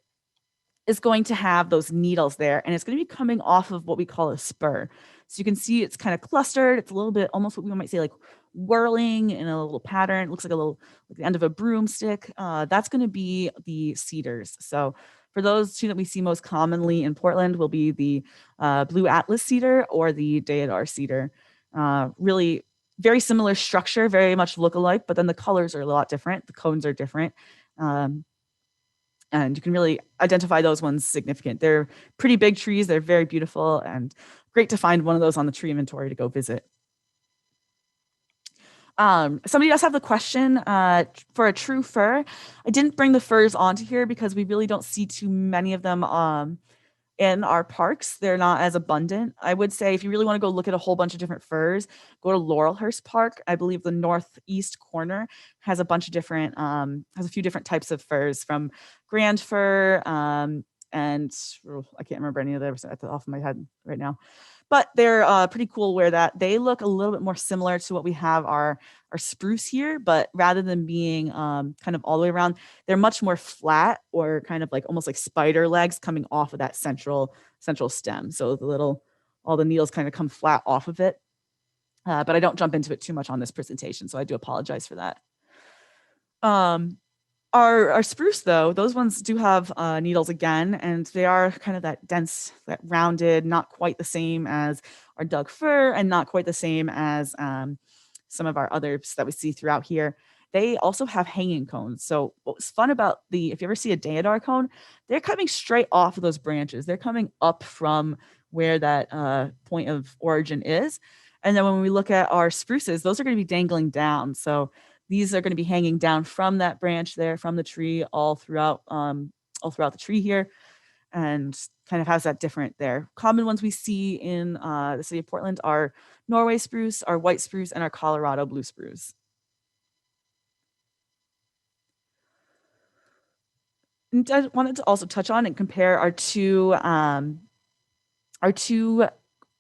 is going to have those needles there, and it's going to be coming off of what we call a spur. So you can see it's kind of clustered. It's a little bit almost what we might say like whirling in a little pattern. It looks like a little like the end of a broomstick. That's going to be the cedars. So for those two that we see most commonly in Portland will be the blue Atlas cedar or the deodar cedar. Really very similar structure, very much look alike, but then the colors are a lot different. The cones are different. And you can really identify those ones significant. They're pretty big trees. They're very beautiful and great to find one of those on the tree inventory to go visit. Somebody else have the question for a true fir. I didn't bring the firs onto here because we really don't see too many of them in our parks. They're not as abundant. I would say if you really want to go look at a whole bunch of different firs, go to Laurelhurst Park. I believe the northeast corner has a bunch of different, has a few different types of firs, from grand fir, and I can't remember any of those at the off of my head right now. But they're pretty cool where that they look a little bit more similar to what we have our spruce here, but rather than being kind of all the way around, they're much more flat, or kind of like almost like spider legs coming off of that central stem. So all the needles kind of come flat off of it. But I don't jump into it too much on this presentation, so I do apologize for that. Our spruce, though, those ones do have needles again, and they are kind of that dense, that rounded, not quite the same as our Doug fir, and not quite the same as some of our others that we see throughout here. They also have hanging cones. So what's fun about if you ever see a deodar cone, they're coming straight off of those branches. They're coming up from where that point of origin is. And then when we look at our spruces, those are going to be dangling down. So these are going to be hanging down from that branch there, from the tree, all throughout the tree here, and kind of has that different there. Common ones we see in the city of Portland are Norway spruce, our white spruce, and our Colorado blue spruce. And I wanted to also touch on and compare our two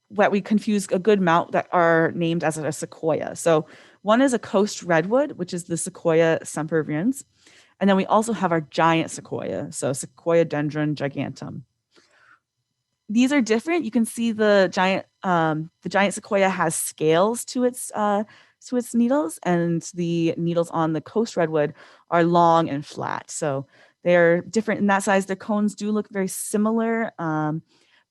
what we confuse a good amount that are named as a sequoia. So one is a coast redwood, which is the Sequoia sempervirens. And then we also have our giant sequoia, so Sequoiadendron giganteum. These are different. You can see the giant sequoia has scales to its needles, and the needles on the coast redwood are long and flat. So they're different in that size. Their cones do look very similar,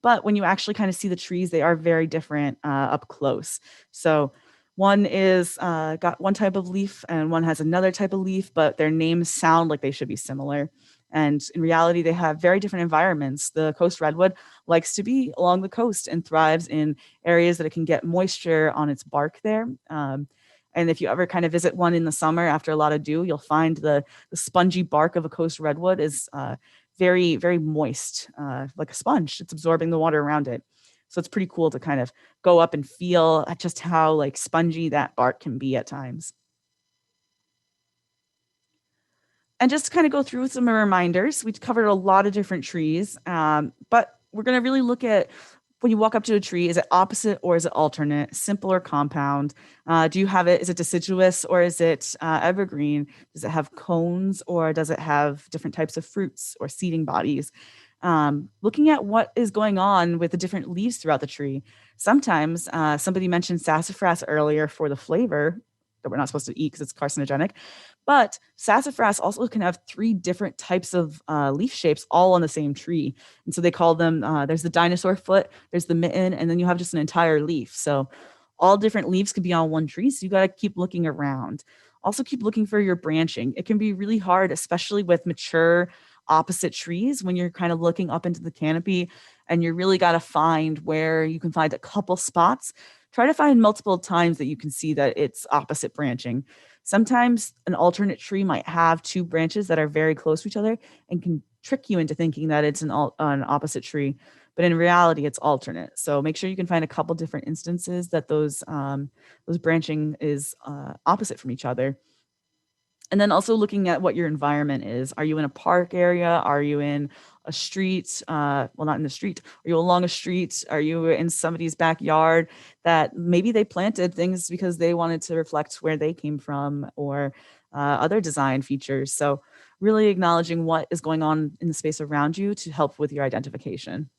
but when you actually kind of see the trees, they are very different up close. So one is got one type of leaf and one has another type of leaf, but their names sound like they should be similar. And in reality, they have very different environments. The coast redwood likes to be along the coast and thrives in areas that it can get moisture on its bark there. And if you ever kind of visit one in the summer after a lot of dew, you'll find the spongy bark of a coast redwood is very, very moist, like a sponge. It's absorbing the water around it. So it's pretty cool to kind of go up and feel just how like spongy that bark can be at times. And just to kind of go through some reminders, we covered a lot of different trees, but we're going to really look at when you walk up to a tree, is it opposite or is it alternate, simple or compound? Do you have it, is it deciduous or is it evergreen? Does it have cones or does it have different types of fruits or seeding bodies? Looking at what is going on with the different leaves throughout the tree. Sometimes somebody mentioned sassafras earlier for the flavor that we're not supposed to eat because it's carcinogenic, but sassafras also can have 3 different types of leaf shapes all on the same tree. And so they call them, there's the dinosaur foot, there's the mitten, and then you have just an entire leaf. So all different leaves could be on one tree. So you got to keep looking around. Also keep looking for your branching. It can be really hard, especially with mature opposite trees, when you're kind of looking up into the canopy and you really got to find where you can find a couple spots try to find multiple times that you can see that it's opposite branching. Sometimes an alternate tree might have two branches that are very close to each other and can trick you into thinking that it's an opposite tree, but in reality, it's alternate. So make sure you can find a couple different instances that those branching is opposite from each other. And then also looking at what your environment is. Are you in a park area? Are you in a street? Well, not in the street. Are you along a street? Are you in somebody's backyard that maybe they planted things because they wanted to reflect where they came from, or other design features? So really acknowledging what is going on in the space around you to help with your identification.